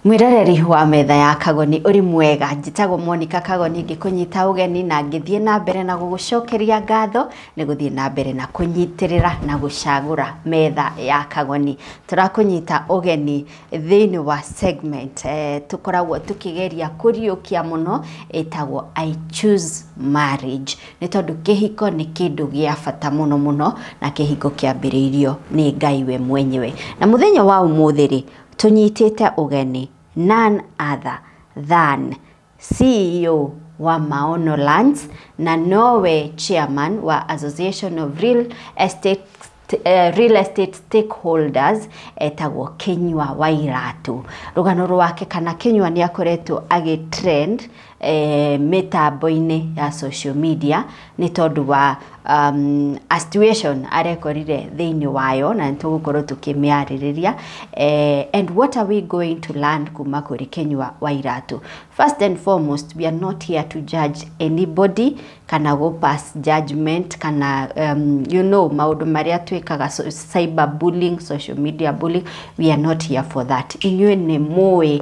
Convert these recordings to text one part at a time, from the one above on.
Mwiroreri wa metha ya Kagoni uri mwega njitagwo Monica Kagoni ngikunyita ugeni na ngithie na mbere na gugucokeria ngatho ni guthie na mbere na kunyitirira na gucagura metha ya Kagoni. Turakunyita ugeni thiini wa segment tukoragwo tukigeria kuriukia muno etagwo I choose marriage. Ni tondu kihiko ni kindu gia bata muno muno na kihiko kiambiriirio ni Ngai we mwenyewe. Na muthenya wa umuthiri tunyitite ugeni none other than CEO wa Maono Lands na Norway chairman wa Association of Real Estate Stakeholders etagwo Kinyua Wairatu. Rugano rwake kana Kinyua ni akoretwo agitrend mitambo-ini ya social media ni tondu wa a situation arekorire thiini wayo na nitugukorwo tukimiaririria and what are we going to learn kuma kuri Kinyua Wairatu. First and foremost, we are not here to judge anybody kana go pass judgment kana maundu maria twikaga cyber bullying, social media bullying. We are not here for that. Inywe ni muwe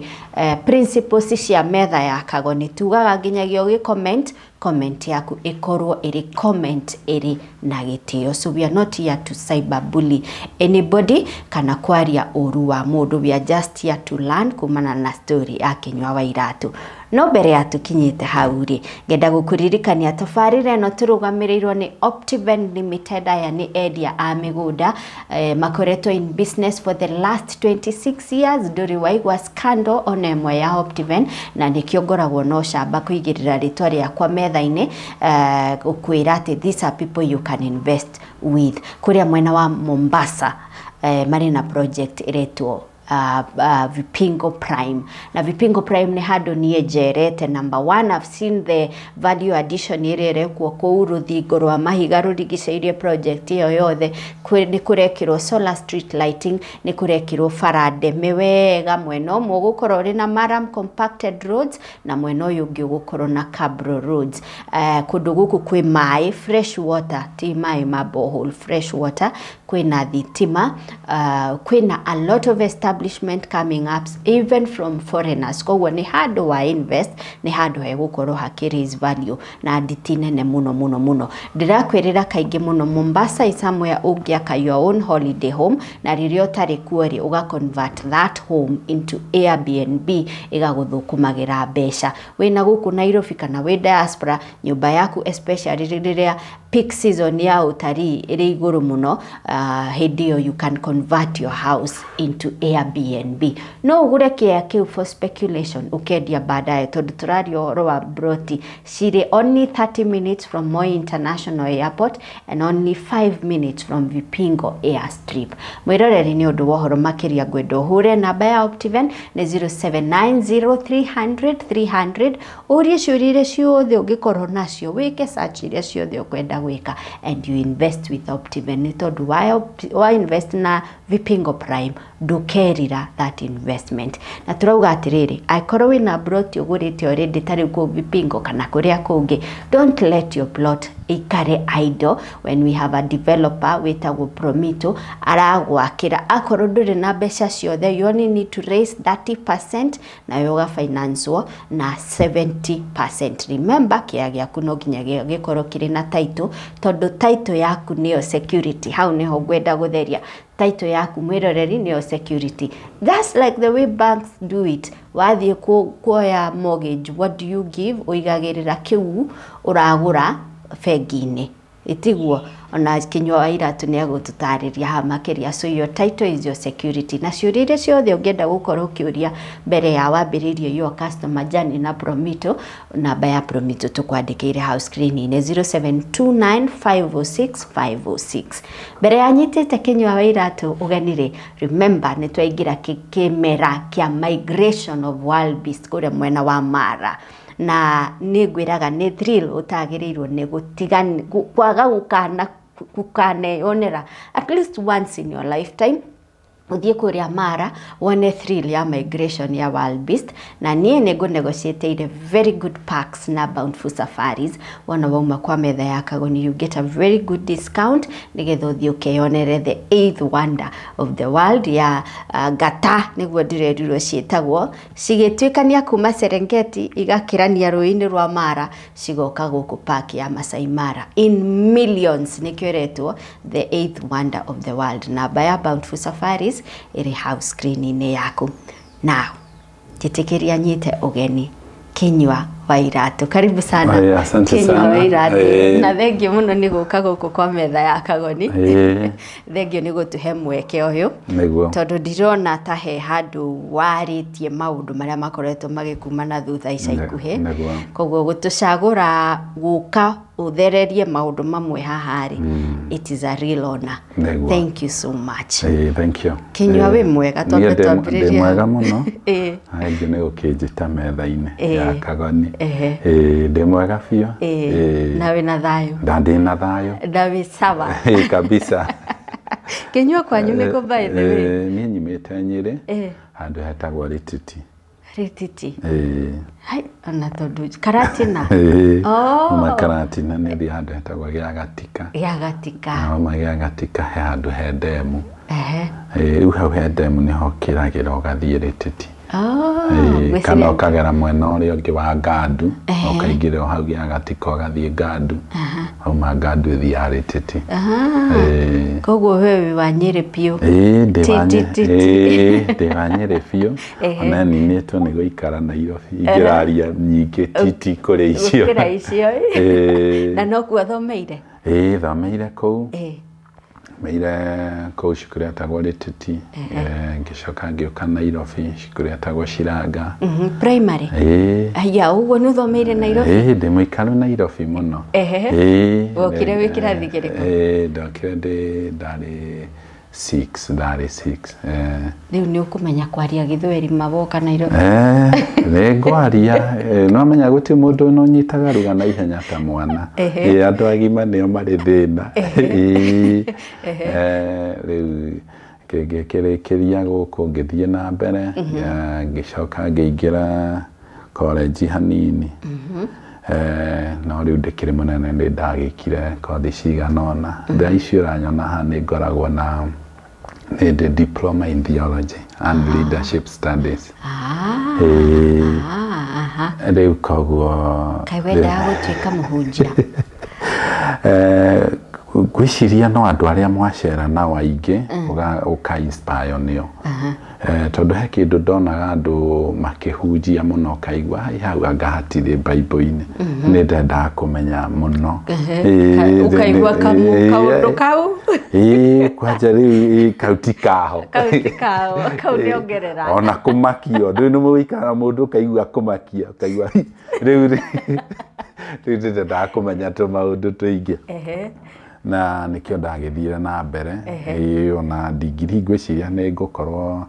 principles cia metha ya Kagoni tugaga nginyagia ugi comment yaku ikorwo iri comment iri na gitio. So we are not here to cyber bully anybody kana kwaria uru wa mundu. We are just here to learn kumana na story ya Kinyua Wairatu. No mbere ya tukinyite hauri ngenda gukuririkania tafarire no turugamirirwo ni Optiven Limited. Aya ni edia a migunda makoretwo in business for the last 26 years. Nduri waigwa scandal onemwe ya Optiven na nikiongoragwo no shamba kuigirira ritwa ria kwa metha-ini ukwira ati these are people you can invest with. Kuria mwena wa Mombasa marina project iretwo Vipingo Prime. Na Vipingo Prime ni hado niye jerete. Number one, I've seen the value addition irere kwa kuuru thigoro wa mahigaru rigiceirie project iyo yothe. Ni kurekirwo solar street lighting, ni kurekirwo farade mewega mweno mugukorwo ri na Maram compacted roads na mweno yungi gukorwo na Cabro roads. Kundu guku kwi mai fresh water, ti mai ma borehole, fresh water, kwina thitima, kwina a lot of establishment coming up even from foreigners. Kwa ni hado wa invest, ni hado he gukorwo hakiraise value na aditine ne muno. Ndirakwirira kaingi muno Mombasa is somewhere ungiaka your own holiday home na ririo tari kuori uga convert that home into Airbnb igaguthukumagira mbeca. Wina guku Nairobi kana we diaspora, nyumba yaku especially riria peak season ya utari iri iguru muno, hidio you can convert your house into Airbnb. No ugure kia kiu for speculation ukendia baadaye tondu turario horo wa broti shire only 30 minutes from Moi International Airport and only 5 minutes from Vipingo Airstrip. Mwiroreri ni undu wohoro makiria ngwendo hure namba ya Optiven ni 0790300300. Urie ciurire ciothe ungikorwo nacio wike search iria ciothe ukwenda gwika and you invest with Optiven. Ni tondu wa invest na Vipingo Prime dukerira that investment. Na turauga atiriri aikorwo wina broti ugurite already tari ku Vipingo kana kuria kungi, don't let your plot ikare idle when we have a developer wetagwo Promito aragwakira akorwo nduri na mbeca ciothe. You only need to raise 30% na yoga finance na 70%. Remember kia giaku no nginya gikorwo kiri na title tondu title yaku niyo security. Hau niho gwenda gutheria title yaku mwiroreri niyo security. Just like the way banks do it. Wathie kuoya mortgage, what do you give? Uigagirira kiu uragura fegine. Itiguo ona Kinyua Wairatu ni agututariria ha makiria. So your title is your security. Na ciurire ciothe ungenda gukorwo kiuria mbere ya wambiririo your customer journey na Promito, namba ya Promito tukwandikire house screen ni 0729506506. Mbere ya nyitite Kinyua Wairatu ugenire, remember ni twaingira kikimera kia migration of wild beast kure mwena wa Mara. Na nigwiraga ni thrill utagirirwo ni gutigana kwaga gukane onera at least once in your lifetime uthie kuria Mara wone thrill ya migration ya Wild Beast na nie nego negotiate very good packs na Bountiful Safaris wana wauma kwa metha ya Kagoni you get a very good discount nigetha uthie ukeyonere the 8th wonder of the world ya Gata niguo ndirerirwo cietagwo cigitwikania kuma Serengeti igakirania ruini rwa Mara cigoka guku park ya Masai Mara in millions nikioretwo the 8th wonder of the world namba ya Bountiful Safaris iri house screen yaku now titikiria nyite ugeni Kinyua wa Iratu karibu sana Kinyua wa Iratu na thengio muno ni guka guku kwa metha ya Kagoni thengio ni gutuhe mweke uyu tondu ndirona ta he handu waritie maundu maria makoretwo magikuma na thutha ica ikuhe koguo gutucagura guka uthererie maundu mamwe hahari it is a real honor thank you so much thank you Kinyua we mwega tondu twambiriria mwega muno aingi ni ukijita metha-ini ya Kagoni ndi mwega biũ nawe na thayo ndandi na thayo ndawe sawa kabisa Kinyua kwanyu niko by the way ni nyumite Nyeri handu hetagwo Rititi hai ona tondu Karatina ma Karatina ni thi handu hetagwo gya Gatika ma gya Gatika he handu he ndemu riu hau he ndemu niho kiragira ugathie Rititi kana ukagera mwena uria ungi wa Gandu ukaingira hau gya Gatika ugathie Gandu hau ma Gandu thi ya Rititi koguo wewe wa Nyeri piu ndi wa Nyeri piu ona ninitwo ni guikara Nairobi ingiraria nyingi titi kuri icio na no ku athomeire thomeire kou meire kou cukuru yetagwo Rititi ngicoka ngioka Nairobi cukuru yetagwo Shiranga primary aya uguo ni uthomeire Nairobi ndi muikaru Nairobi muno wokire wikirathi kiriko ndokire ndari 6 riu ni ukumenya kwaria Githweri maboka Nairobi ni ngwaria no menya guti mundu no nyitaga ruga na ihenya ta mwana andu agima nio mari thina riu ngikirekeria guku ngithie na mbere ngicoka ngiingira college hanini no riu ndikire munene ndi ndagikire kothi ciganona thaa icio uranyona ha ni ngoragwo na the diploma in theology and leadership studies riu koguo kaiwenda gutwika muhunjia gwiciria no andu aria mwacera nao aingi uka inspire nio tondu he kindu ndonaga andu makihunjia muno kaigua hau angahatire Bible-ini ni ndenda kumenya muno ukaigua kaundu kau kwanja riu kauti kaho kau ni ongerera ona kumakio riu ni muikara mundu kaigua kumakia kaigua riu ndenda kumenya tu maundu tuingi na nikio ndagithire na mbere ona digiri ngwiciria ni ngukorwo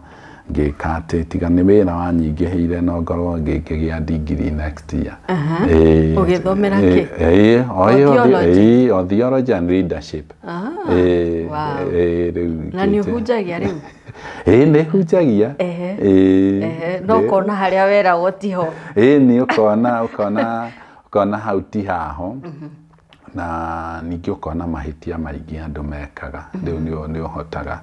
ngikate tiga ni wira wa nyingi heire no ngorwo ngigia digiri next year ugithomera ki theology and leadership na ni hunjagia riu ni hunjagia no kona haria wera gotiho ni ukona hauti haho na ningĩ ukona mahitia maingĩ andu mekaga riu ni uhotaga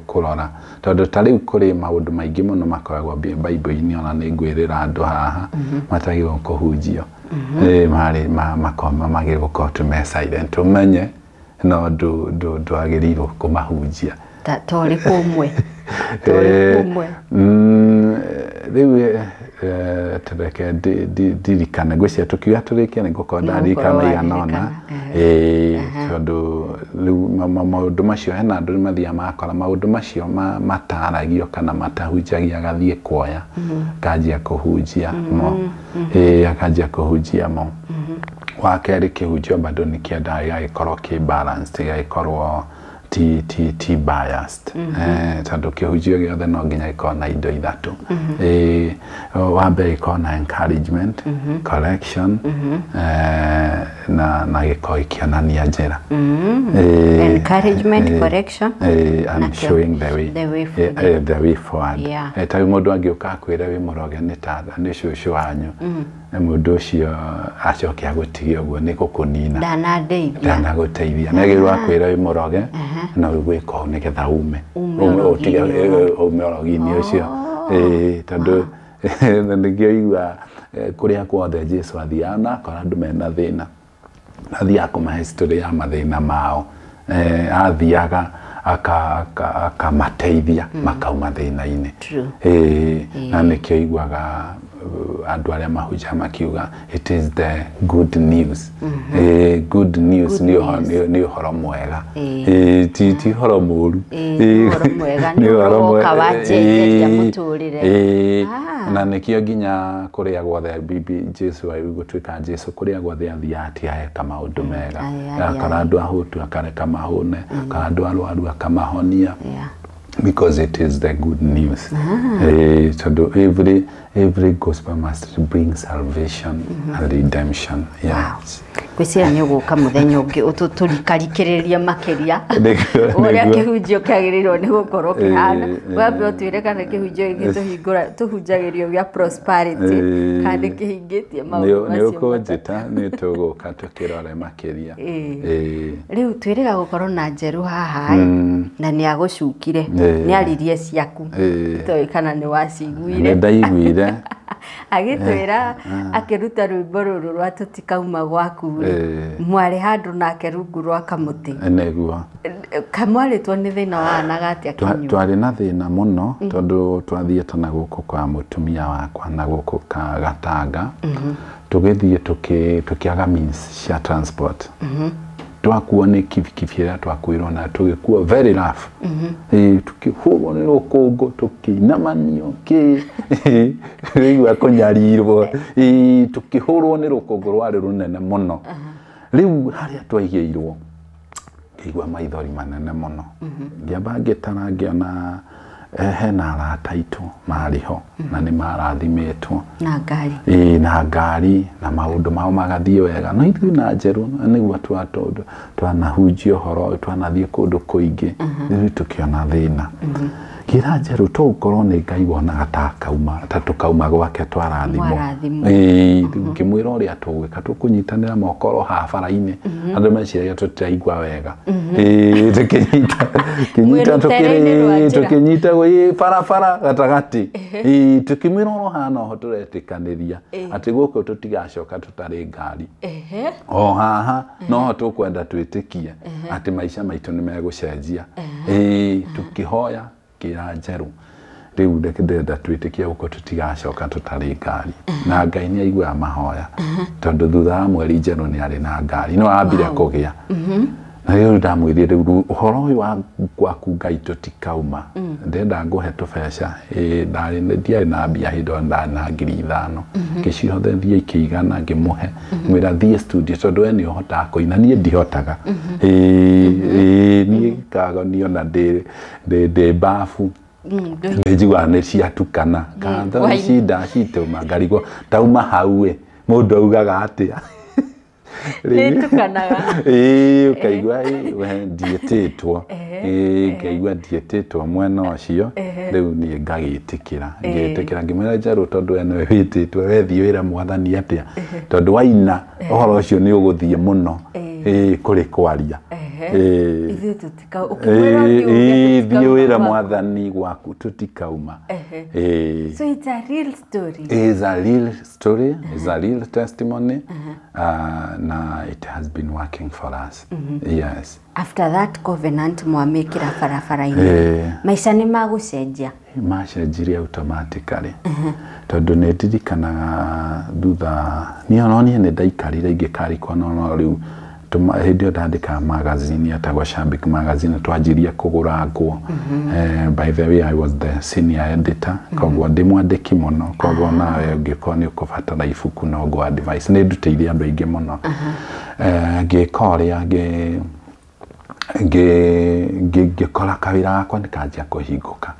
kurora tondu ta riu kuri maundu maingi muno makoragwo Bible-ini ona ni ngwirira andu haha matagirwo kuhunjio makoma magirwo ko to me silent umenye no ndwagirirwo kumahunjia tori kumwe riu tereke dirikane gwĩcia tukiuga turikia ni ngukorwo ndarikana iganona tondu maundu macio hena andu mathia makora maundu macio mataragio kana matahunjagia gathie kuoya kanjia kuhunjia mo akanjia kuhunjia mo wakeri kihunjio bado nikienda gaikorwo ki balance gaikorwo ti biased. Tando kihujio giothe no nginya ikorwo na indo ithatu. Wa mbere ikorwo na encouragement, correction, na gikorwo ikionania njĩra. Encouragement, correction, and showing the way forward. Ta mũndũ angĩũka akwĩre wĩ mũroge nĩ tanda nĩ cũcũ wanyu. Mũndũ ũcio acoke agũtige ũguo nĩ gũkũnina. Ndanagũteithia. Na gĩrwo akwĩra wĩ mũroge na gwĩka ũũ nĩgetha ume. Ũtige ũmũrogi-inĩ ũcio. Tondũ nĩngĩigua kũrĩa guothe Jesu athiaga na akora andũ mena thĩna. Athiaga kũmahe story ya mathĩna mao. Athiaga akamateithia makauma thĩna-inĩ. Na nĩkĩo iguaga andũ arĩa mahunjia makiuga it is the good news. Good news nĩ ũhoro mwega. Ti ũhoro mũru. Ũhoro mwega nĩ ũhoro kawanjenjeria mũtũrĩre. Na nĩkĩo nginya kũrĩa guothe bibi Jesu gũtuĩka Jesu kũrĩa guothe athiaga tiaheka maũndũ mega. Akara andũ ahũtu akareka mahũne, akara andũ arwaru akamahonia. Because it is the good news. So every gospel must bring salvation and redemption. Yes. Kwĩsira nĩ ũgũka mũthenya ũngĩ ũtũtũrikarikĩrĩria makĩria ũrĩa kĩhunjio kĩagĩrĩirwo nĩ gũkorwo kĩhana. Wambe ũtwĩre kana kĩhunjio gĩkĩ tũhunjagĩrio gĩa prosperity kana kĩhingĩtie maũndũ macio. Nĩ ũkũnjĩta nĩ tũgũka tũkĩrore makĩria. Rĩu twĩrĩga gũkorwo na njerũ haha na nĩ agũcukire nĩ aririe ciaku. Tũĩ kana nĩ waciguire. Nĩ ndaiguire. Agĩtwĩra akĩruta rwĩmbo rũrũ rwa tũtikauma gwaku mwarĩ handũ nake rungu rwa kamũtĩ. Nĩguo. Kamwarĩtwo nĩ thĩna wahanaga atĩa Kĩnyua? Twarĩ na thĩna mũno tondũ twathiĩte na gũkũ kwa mũtumia wakwa na gũkũ Gatanga. Tũgĩthiĩ tũkĩaga means cia transport. Twakuo nĩ kibikibi ĩrĩa twakuirwo na tũgĩkuo very rough. Tukĩhũrwo nĩ rũkũngũ tũkĩinamanio rĩigua kũnyarirwo. Tukĩhũrwo nĩ rũkũngũ rwarĩ rũnene mũno. Rĩu harĩa twaigĩirwo ngĩigua maithori manene mũno. Ngĩamba ngĩtara ngĩona hena arata aitũ marĩ ho na nĩ marathimĩtwo na ngari. Na ngari na maũndũ mao magathiĩ wega. No ithuĩ na njerũ nĩguo twanahunjia ũhoro twanathiĩ kũndũ kũingĩ rĩu tũkĩona thĩna. Kĩra njerũ tũgũkorwo nĩ Ngai wonaga ta tũkauma gwake twarathimwo. Ngĩmwĩra ũrĩa tũgwĩka tũkũnyitanĩra moko ha bara-inĩ andũ meciragia tũtiraigua wega. Tũkĩnyita gwĩ barabara gatagatĩ. Tũkĩmwĩra hana ho tũretĩkanĩria atĩ gũkũ tũtigacoka tũtarĩ ngari. O haha no ho tũkwenda twĩtĩkie atĩ maica maitũ nĩ megũcenjia. Tũkĩhoya kĩra njerũ rĩu ndĩrenda twĩtĩkie gũkũ tũtigacoka tũtarĩ ngari. Na Ngai nĩ aiguaga mahoya tondũ thutha wa mweri njerũ nĩ arĩ na ngari no ambire kũgĩa. Na rĩu ndamwĩrire rĩu ũhoro ũyũ wa gwaku Ngai tũtikauma ndenda ngũhe tũbeca. Ndiarĩ na mbia hĩndĩ ĩyo ndarĩ na 5,000 ngĩcihothe thiĩ ikĩigana ngĩmũhe mwĩra thiĩ studio tondũ we nĩ ũhotaga kũina niĩ ndihotaga. Niĩ ngagonio na ndĩ bafu njiguaga nĩ ciatukana kana ici ndacitũma ngarigwo tauma hau mũndũ augaga atĩa. Ũkaigua ndiĩtĩtwo. Ngaigua ndiĩtĩtwo mwena ũcio rĩu niĩ ngagĩtĩkĩra ngĩmwĩra njerũ tondũ we nĩwe wĩtĩtwo we thiĩ wĩre Mwathani atĩa tondũ waina ũhoro ũcio nĩ ũgũthiĩ mũno kũrĩ kwaria. Thiĩ wĩre Mwathani gwaku tũtikauma. So it's a real story. It's a real story. It's a real testimony. Na it has been working for us. Yes. After that covenant mwamĩkĩra barabara-inĩ maica nĩ magũcenjia? Macenjirie automatically. Tondũ nĩ ndirikanaga thutha niĩ nĩ ndaikarire ingĩkarikwo no rĩu hĩndĩ ĩyo ndandĩkaga magazine yetagwo Shabik magazine twanjirie kũgũra nguo. By the way I was the senior editor koguo ndĩ mwandĩki mũno koguo nawe ũngĩkorwo nĩ ũkũbatara ibuku no ngũ advice nĩ ndutĩire andũ aingĩ mũno. Ngĩka ũrĩa ngikora kawira gakwa nikanjia kuhinguka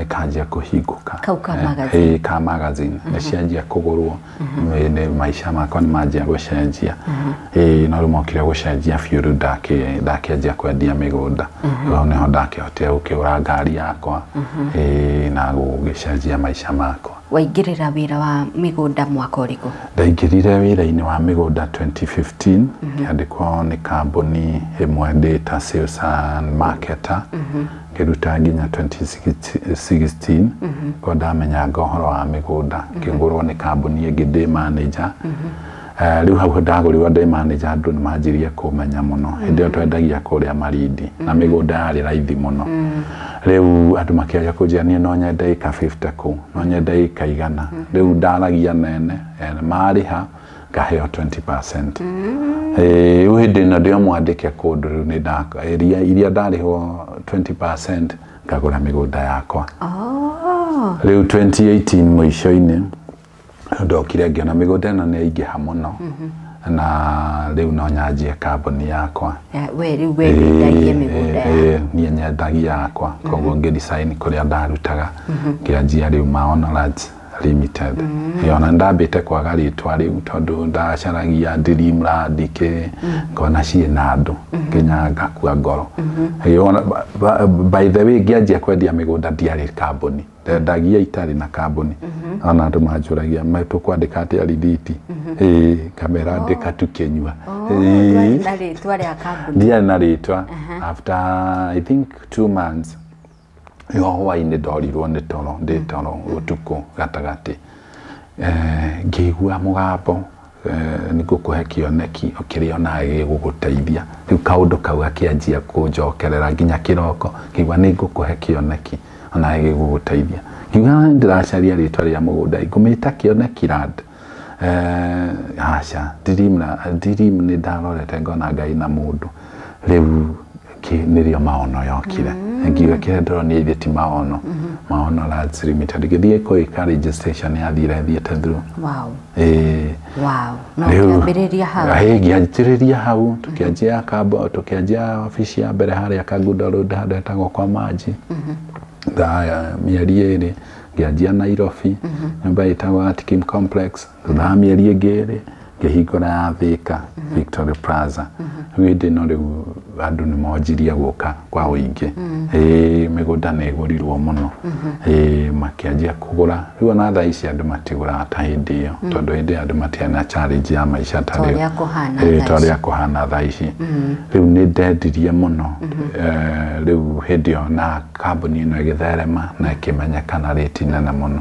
kanjia kuhinguka ka magazine nicianjia kugurwo ni maisha makwa ni manjia gucenjia no rumokire gucenjia fiuru ndakianjia kwendia migunda no neho ndakihotire gukigura ngari yakwa na gucenjia maisha makwa. Waingirira wira wa migunda mwaka uriku? Ndaingirire wira-ini wa migunda 2015 kiandikwo ni kambuni imwe ndita sales and marketer kiruta nginya 2016 ko ndamenya ngohoro wa migunda kingurwo ni kambuni ingi ndi manager riu hau ndagurirwo ndi manager andu nimanjirie kumenya muno hindi twendagia kuria Marindi na migunda yari raithi muno riu andu makiaja kujania no nyende ika 50 ku no nyende ika 100 riu ndaragia nene mariha ngaheo 20%. Uhindi no ndio mwandike kundu riu ni ndaka iria ndarihwo 20% ngagura migunda yakwa. Riu 2018 mwisho-ini ndokire ngiona migunda ĩno nĩ ingĩha muno na riu no nyanjie kambuni yakwa. We riu wendagie migunda niĩ nyendagia yakwa koguo ngĩdesign kũrĩa ndarutaga ngĩanjia riu Maono Limited. Yona ndambite kwaga ritwa riu tondu ndacaragia Dreamland ngona ciĩna andu nginya ngakua ngoro. Yona by the way ngianjia kwendia migunda ndiarĩ kambuni ndendagia itari na kambuni ona andu manjuragia tukwandika atia rithiti kamera ndika tukenyua na ritwa rĩa kambuni ndiarĩ na ritwa. After I think 2 months yo hwainĩ ndorirwo nĩ toro ndĩ toro utuku gatagati ngĩigua mũgambo nĩngũkũhe kĩoneki ũkĩrĩa ona gĩgũgũteithia. Rĩu kaũndũ kau gakĩanjia kũnjokerera nginya kĩroko ngĩigua nĩngũkũhe kĩoneki ona gĩgũgũteithia. Ngiuga ndĩracaria rĩtwa rĩa mũgũnda ngũmĩta Kĩoneki Land. Aca Dream nĩ ndarorete ngona Ngai na mũndũ rĩu nĩrĩo Maono yokire. Ngiuga kĩrĩa ndĩrona ithe ti Maono Lands Limited gĩthiĩ kũĩka registration thiĩte through. Wow. No ngĩambĩrĩria hau. Ngĩambĩrĩria hau tukianjia ofisi ya mbere harĩa Kagundo Road handũ hetagwo kwa Manji. Mĩeri ĩrĩ ngĩanjia Nairobi nyũmba ĩtagwo Atkin Complex. Thutha mĩeri ĩngĩ ngĩhingũra ya Thika Victoria Plaza. Hĩndĩ ĩno rĩu andũ nĩ monjirie gũka kwa ũingĩ. Mĩgũnda nĩ ĩgũrirwo mũno makĩanjia kũgũra. Rĩu ona thaa ici andũ matigũraga ta hĩndĩ ĩyo tondũ hĩndĩ andũ matiarĩ na challenge ya maica ta rĩu torĩa kũhana thaa ici. Rĩu nĩ ndendirie mũno rĩu hĩndĩ ĩyo na kambuni ĩno ĩgĩtherema na ĩkĩmenyekana rĩti nene mũno.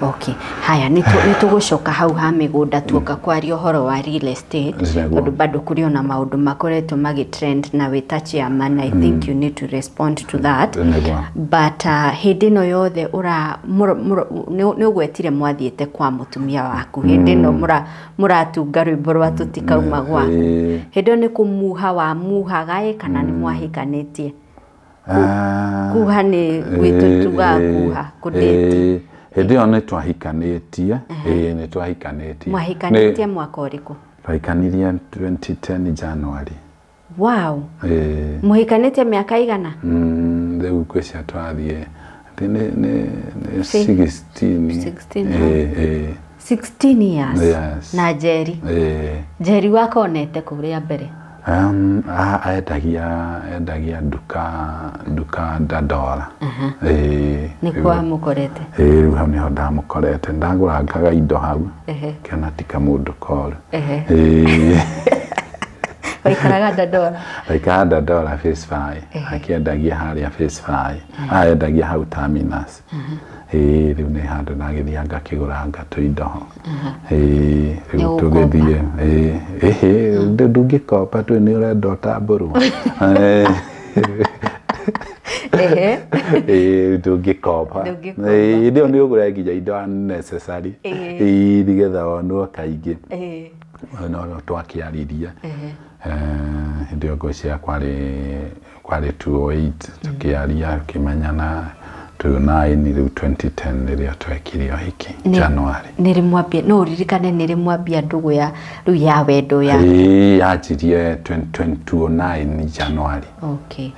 Okay, haya nĩtũgũcoka hau ha mĩgũnda tuoka kwaria ũhoro wa real estate tondũ bado kũrĩ ona maũndũ makoretwo magitrend na wĩta chairman. I think you need to respond to that. But hĩndĩ ĩno yothe nĩ ũgwetire mwathiĩte kwa mũtumia waku hĩndĩ ĩno mũratunga rwĩmbo rwa tũtikauma gwaku hĩndĩ ĩyo nĩ kũmuha wa muhaga kana nĩ mwahikanĩtie? Kuha nĩ gwĩtũtuga kuha kũdate. Hĩndĩ ĩyo nĩ twahikanĩtie. Nĩ twahikanĩtie. Mwahikanĩtie mwaka ũrĩkũ? Twahikanirie 2010 January. Wow. Mũhikanĩtie mĩaka igana? Rĩu kwĩcia twathiĩ nĩ 16. 16 years. Yes. Na Jerry. Jerry wakonete kũrĩa mbere? Endagia duka Dandora. Nĩkuo mũkorete? Rĩu hau nĩho ndamũkorete ndagũrangaga indo hau kĩona ti kamũndũ koru. Waikaraga Dandora? Waikaraga Dandora Phase 5 akĩendagia harĩa Phase 5 endagia hau Terminus. Rĩu nĩ handũ nagĩthiĩ ngakĩgũranga tũindo ho. Rĩu tũgĩthiĩ ndũngĩkomba twĩ nĩ ũrenda ũtambũrwo. Ndũngĩkomba hĩndĩ ĩyo nĩ ũgũre nginya indo unnecessary nĩgetha wonwo kaingĩ. No twakĩaririe hĩndĩ ĩyo ngwĩciria kwarĩ 208 tũkĩaria tũkĩmenyana 2009 rĩu 2010 rĩrĩa twekire ũhiki January. Nirimwambia no ririkane nirimwambia ndugu ya riu ya wendo ya yajirie 2009 January. Okay.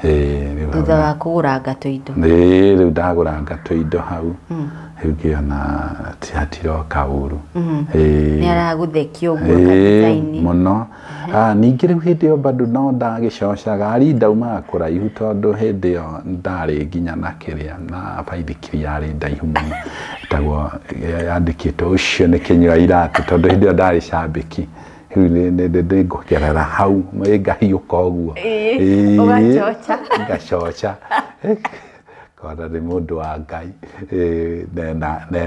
Thutha wa kugura ngato indo. Rĩu ndagura ngato indo hau. Rĩu ngĩona tiatiroka ũru. Nĩ araguthekio ũguo kanitha-inĩ mũno. Ningĩ rĩu hĩndĩ ĩyo bado no ndagĩcocaga ari ndaumaga kũraihu tondũ hĩndĩ ĩyo ndarĩ nginya na kĩrĩa na baithikiri yarĩ ndaihu mũno tagwo yandĩkĩtwo ũcio nĩ Kĩnyua Iratũ tondũ hĩndĩ ĩyo ndarĩ cambĩki rĩu nĩ ngũgerera hau ngahiũka ũguo ngacoca kora nĩ mũndũ wa Ngai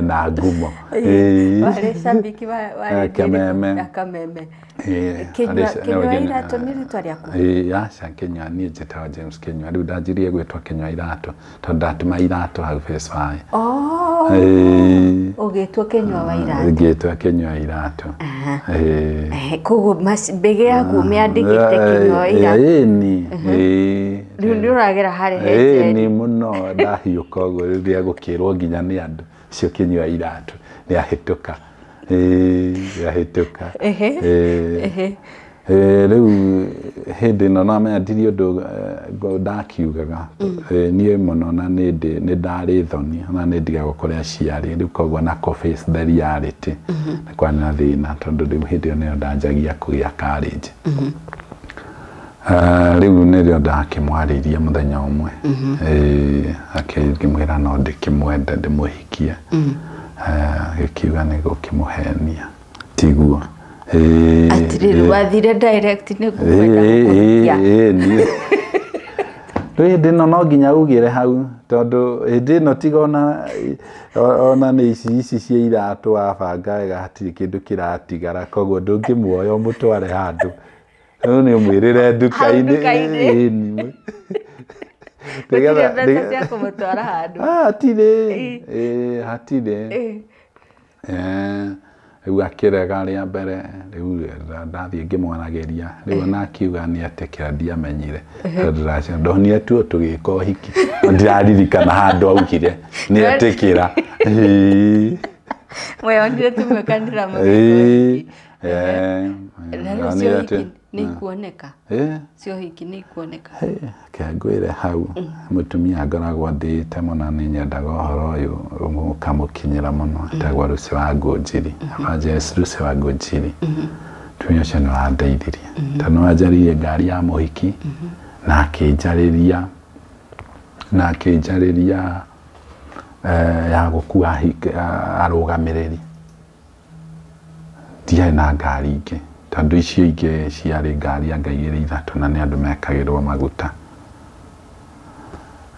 na ngumo warĩ cambĩki warĩ Kameme Kĩnyua Iratũ nĩ rĩtwa rĩaku aca Kĩnyua niĩ njĩtagwo James Kĩnyua rĩu ndanjirie gwĩtwo Kĩnyua Iratũ tondũ ndatuma iratũ hau Facebook ũgĩtwo Kĩnyua wa Iratũ ngĩtwo Kĩnyua Iratũ koguo mbege yaku mĩandĩkĩte Kĩnyua wa Iratũ rĩu nĩ ũragera harĩa ni mũno ndahiũka ũguo rĩrĩa gũkĩrwo nginya nĩ andũ cio Kĩnyua Iratũ nĩ ahĩtũka yahĩtũka rĩu hĩndĩ ĩno namenya ndirĩ ũndũ ndakiugaga niĩ mũno na nĩ ndarĩ thoni na nĩ ndigagwo kũrĩa ciarĩ rĩu koguo na face the reality nĩ kwarĩ na thĩna tondũ rĩu hĩndĩ ĩyo nĩyo ndanjagia kũgĩa courage rĩu nĩrĩo ndakĩmwarĩirie mũthenya ũmwe akĩmwĩra no ndĩkĩmwende ndĩmũhikie gĩkiuga nĩ gũkĩmũhenia tiguo atirĩrĩ wathire direct nĩ gũkwenda gũkũhikia hĩndĩ ĩno no nginya ugĩre hau tondũ hĩndĩ ĩno tiga ona nĩ ici cia iratũ wabanga wega hatirĩ kĩndũ kĩratigara koguo ndũngĩmuoya ũmũtware handũ rĩu nĩ ũmwĩrĩre nduka-inĩ gũtirĩ mbeca cia kũmũtwara handũ hatirĩ rĩu akĩrega rĩa mbere rĩu ndathiĩ ngĩmwanagĩria rĩu ona akiuga nĩ etĩkĩra ndiamenyire ndonire tu tũgĩka ũhiki ndiraririkana handũ augire nĩ etĩkĩra mweyonire tu mwekanĩra mũhiki nĩ ikuoneka cio hiki nĩ ikuoneka kĩangwĩre hau mũtumia ngoragwo ndĩte mũno nĩ nyendaga ũhoro ũyũ ũkamũkinyĩra mũno etagwo Lucy wa Ngũnjiri Evangelist Lucy wa Ngũnjiri mũtumia ũcio nĩ wandeithirie tondũ wanjaririe ngari ya mũhiki na akĩnjarĩria ya gũkua arũgamĩrĩri ndiarĩ na ngari ingĩ tondũ icio ingĩ ciarĩ ngari anga igĩrĩ ithatũ na nĩ andũ mekagĩrwo maguta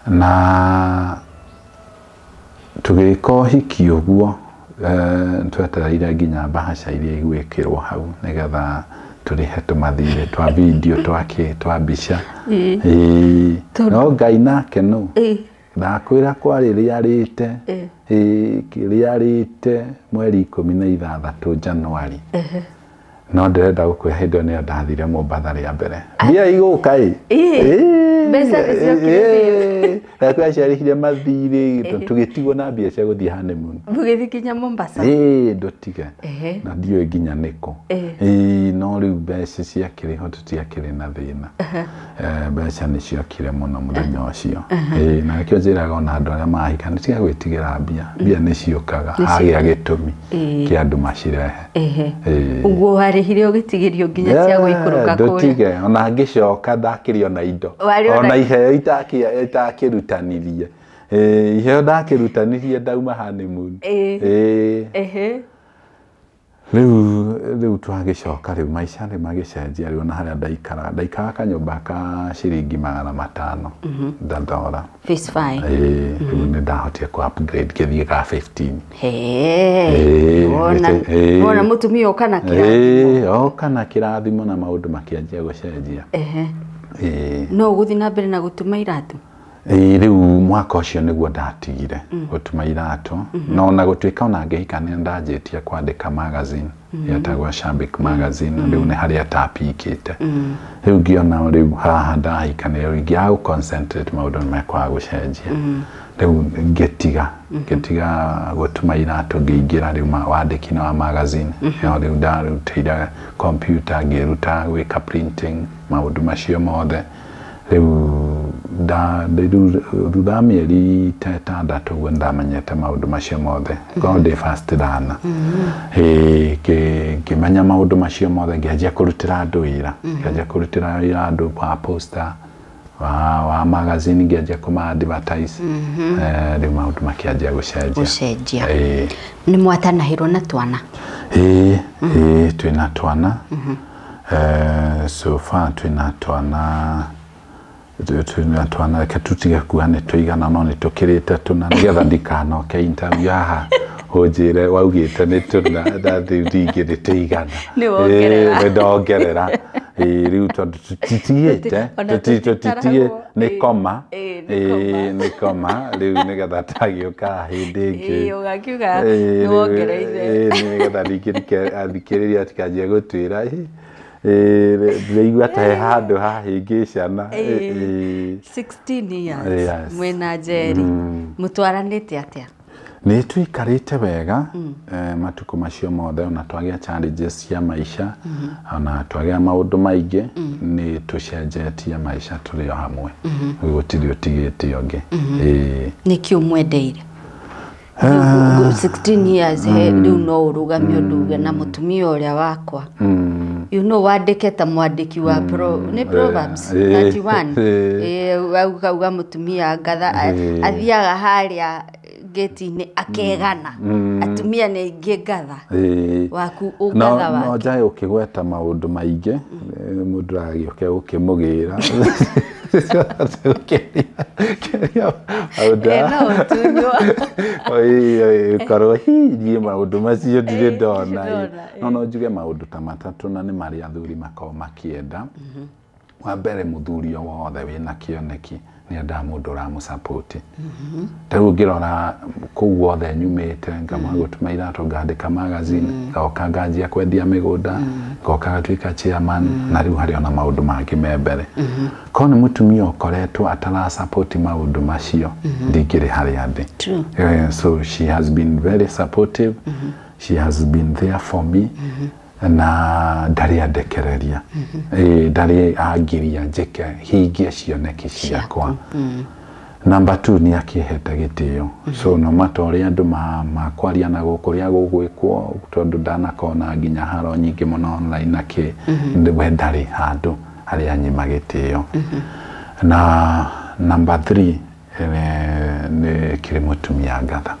na tũgĩka ũhiki ũguo twetereire nginya mbahaca iria igwĩkĩrwo hau nĩgetha tũrĩhe tũmathirĩ twa video twa mbica no Ngai nake no ndakwĩra kwarĩ rĩarĩte mweri 16 Januari no ndĩrenda gũkwĩra hĩndĩ ĩyo nĩyo ndathire Mombatha rĩa mbere mbia igũka mbeca nĩciokire twaciarĩhire mathirĩ tũgĩtigwo na mbia cia gũthiĩ honeymoon mũgĩthiĩ nginya Mombasa ndũtige na ndiũĩ nginya nĩkũ no rĩu mbeca ciakĩrĩho tũtiakĩrĩ na thĩna mbeca nĩciokire mũno mũthenya ũcio na nĩkĩo njĩraga ona andũ arĩa mahika nĩtiga gwĩtigĩra mbia nĩciũkaga hagĩa gĩtũmi kĩa andũ macirehe ũguo warĩhire ũgĩtigĩrio nginya cia gũikũrũka kũrĩa ndũtige ona ngĩcoka ndakĩrio na indo ona iheo itakĩrutanirie iheo ndakĩrutanirie ndauma honeymoon rĩu twagĩcoka rĩu maica nĩ magĩcenjia rĩu na harĩa ndaikara kanyũmba ka ciringi 500 ndandora Phase 5 rĩu nĩ ndahotire ku upgrade gĩthiĩ ka 15 wona mũtumia ũkana kĩrathimo kana kĩrathimo na maũndũ makĩanjia gũcenjia no gũthiĩ na mbere na gũtuma iratũ rĩu mwaka ũcio nĩguo ndatigire gũtuma iratũ no na gũtuĩka ona ngĩhika nĩ ndanjĩtie kwandĩka magazine yetagwo Shambik magazine rĩu nĩ harĩa tapikĩte rĩu ngĩona rĩu haha ndahika nĩ rĩu ingĩaga gũconcentrate maũndũ nĩ mekwaga gũcenjia riu ngetiga gutuma irato ngiingira riu wandiki na magazine riu ndarutira computer ngiruta gwika printing maundu macio mothe riu thutha mieri itandatu guo ndamenyete maundu macio mothe God first rana ngimenya maundu macio mothe ngianjia kurutira andu wira andu kwa poster wa magazine ngianjia kuma advertise riu maundu makianjia gucenjia ni mwatanahirwo na twana twina twana so far twina twana ketutiga kuane tuigana no ni tukirite tuna nigetha ndikanoke interview haha hojire waugite ni tuna ndathingire tuigana ni ndongerera riu tondu tutiete ni koma riu nigetha tagiuka hindi ingi ugakiuga ni wongereire nigetha thikiriria tikanjie gutwira reigua ta handu hahingi ciana 16 years mwena Njeri mutwaranite atia ni tuikarite wega matuko macio mothe ona twagia challenges cia maisha ona twagia maundu maingi ni tucenjetie maisha tuli hamwe gutiri utigite yonge ni kiu mwendeire 16 years riu no urugamio nduge na mutumia uria wakwa you know wandike ta mwandiki wa ni Proverbs 31 uga mutumia ngatha athiaga haria geti-ini akegana atumia ni ingi ngatha waku ungatha wake no jai ukigweta maundu maingi mundu agioke ukimugira no tunywa karo hii maundu macio ndire ndona no njuge maundu ta matatu na ni mari athuri makao makienda wa mbere muthuri wothe wina kioneki ni enda mundu ramusupport riu ngirora kuu wothe nyumite ngama gutuma irato ngandika magazine ngoka nganjia kwendia migunda ngoka gatuika chairman na riu hari ona maundu mangi membere ko ni mutumia ukoretwo atara support maundu macio ndingiri hari andi so she has been very supportive she has been there for me na ndari adekereria ndari agiria njeke hingie cioneki ciakwa number 2 ni akihete gitio so no matori andu makwaria na gukuria gugwikwo tondu ndanakona nginya haro nyingi muno online naki ndari handu ari anyima gitio na number 3 ni kiri mutumia ngatha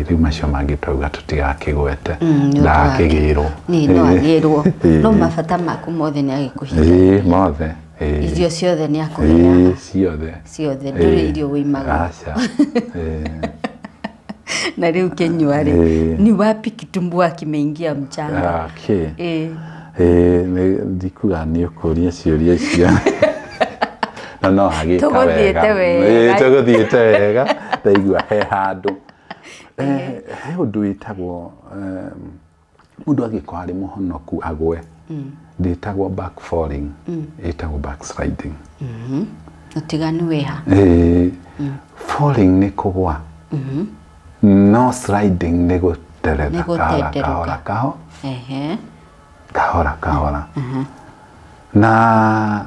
riu macio mangi twauga tutigakigwete ndakigirwo ni no agirwo no mabata maku mothe ni agikuhinya mothe irio ciothe ni akuhenya ciothe nduri irio wimaga acha na riu kenywa ri ni wapi kitumbua kimeingia mchanga ndikuga ni ukuria ciuria icio no hagika wega tuguthiete wega ndaigua he handu he undu witagwo mundu agikwa ari muhonoku agwe nditagwo backfalling itagwo backsliding utiganu weha falling ni kugwa no sliding ni guterera kahora na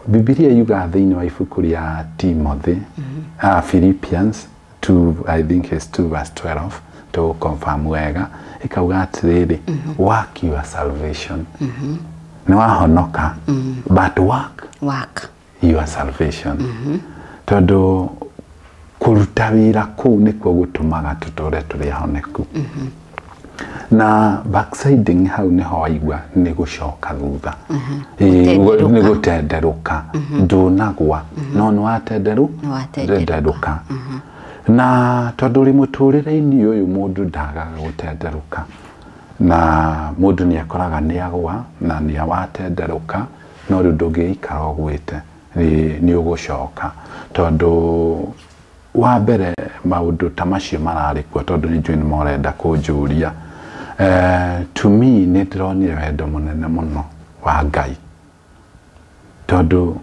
Biblia yuga thiini wa ibuku ria Timothy Philippians 2 I think is 2 verse 12 to confirm wega ikauga atiriri work your salvation ni wahonoka but work your salvation tondu kuruta wira kuu nikuo gutumaga tuture turi honeku na backsliding hau ni hoigwa ni gucoka thutha ni gutenderuka ndunagwa no ni watenderuka na tondu ri muturire-ini uyu mundu ndagaga gutenderuka na mundu ni akoraga ni agwa na ni awatenderuka no riu ndungiikara ogwite ni ugucoka tondu wa mbere maundu ta macio marari kuo tondu ni njui ni morenda kunjuria to me ni ndironire wendo munene muno wa Ngai tondu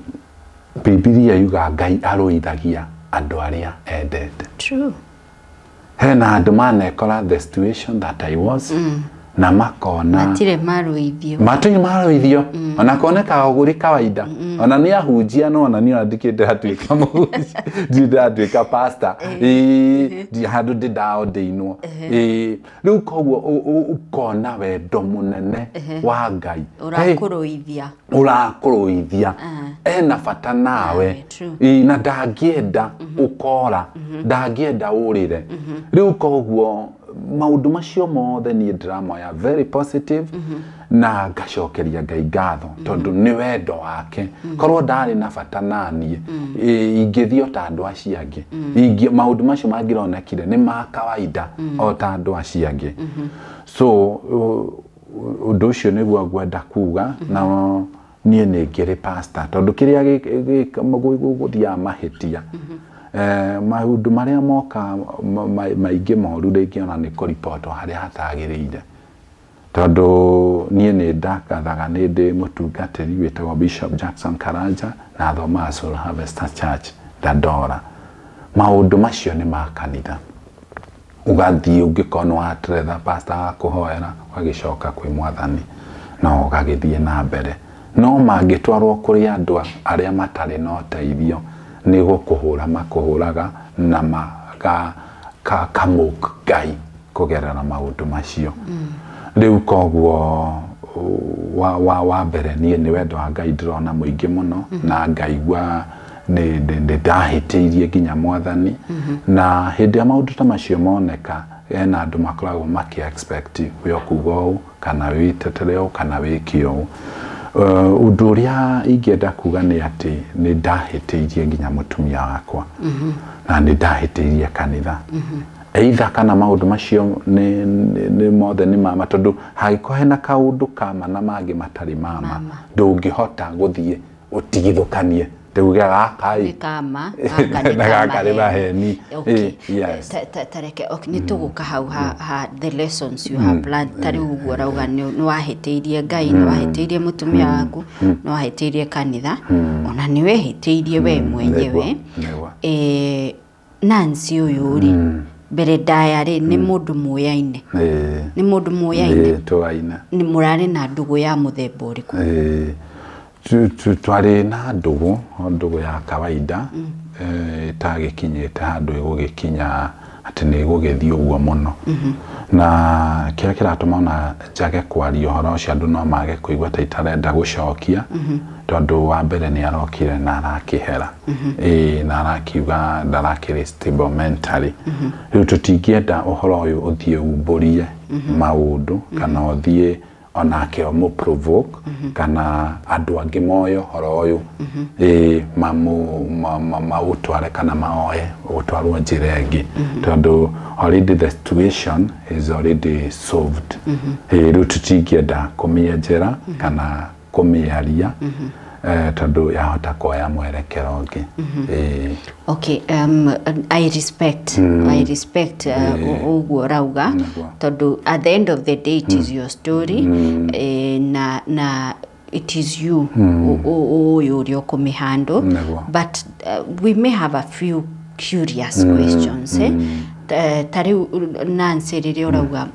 Biblia yuga Ngai aruithagia andũ arĩa endete. True. Hena andũ manekora the situation that I was, na makona matire maruithio ona koneka oguri kawaida ona ni ahunjia no ona ni andikite hatuika muhunjia ndida atuika pastor di handu ndidao ndeinwo riu koguo ukona wendo munene wa Ngai urakuruithia ena bata nawe na ndagienda ukora ndagienda urire riu koguo maundu macio mothe ni drama ya very positive na ngacokeria Ngai ngatho tondu ni wendo wake korwo ndari na bata nani ingithio ta andu acio angi maundu macio mangironekire ni ma kawaida o ta andu acio angi so undu ucio niguo ngwenda kuga na nie ni ngiri pastor tondu kiria guthia mahitia maundu maria moka maingi moru ringi ona ni kuripoto haria hatagiriire tondu nie ni ndakathaga ni ndi mutungatiri witagwo Bishop Jackson Karanja na thoma Soul Harvester Church Dandora maundu macio ni makanitha ugathii ungikona watretha pastor akuhoera wagicoka kwi mwathani na ugagithie na mbere no mangitwarwo kuri andu aria matari no teithio ni gukuhura makuhuraga na maka kamuk Ngai kugerera maundu macio riu koguo wa mbere ni wendo wa Ngai ndirona muingi muno na ngaigua ni ndahitiirie nginya mwathani na hindi ya maundu ta macio moneka ena andu makoragwo maki expect wio kugo kana witetereo kana wikio undu uria ingenda kuga ni ati ni ndahitiirie nginya mutumia wakwa na ni ndahitiirie kanitha either kana maundu macio ni mothe ni mama tondu hagiko hena kaundu kama na mangi matari mama ndungihota guthie utigithukanie teuga gakai kama akari baheni yes tareke ni tuguka hau ha the lessons you have learned tari uguo rauga ni wahitiirie Ngai ni wahitiirie mutumia waku ni wahitiirie kanitha ona ni wehitiirie we mwenyewe Nancy uyu ri mbere ndayari ni mundu muyaine ni mundu muyaine twaina ni murari na ndugu ya muthemba uriku twari na ndugu ya kawaida itagikinyite handu igugikinya ati ni igugithio uguo muno na kira kiratuma ona njage kwaria horo ucio andu no mage kuigua ta itarenda gucokia tondu wa mbere ni arokire na arakihera na arakiuga ndarakiri stable mentally riu tutingienda uhoro uyu uthie umburie maundu kana uthie onake omu provoke kana andu angi moyo horo uyu mautware kana maoe utwarwo njira ingi tondu already the situation is already solved riu tutingienda kumienjera kana kumiaria tondu yahota kuoya mwerekero ungi okay I respect uguo rauga tondu at the end of the day it is your story na it is you you kumihando but we may have a few curious questions tari Nancy riri urauga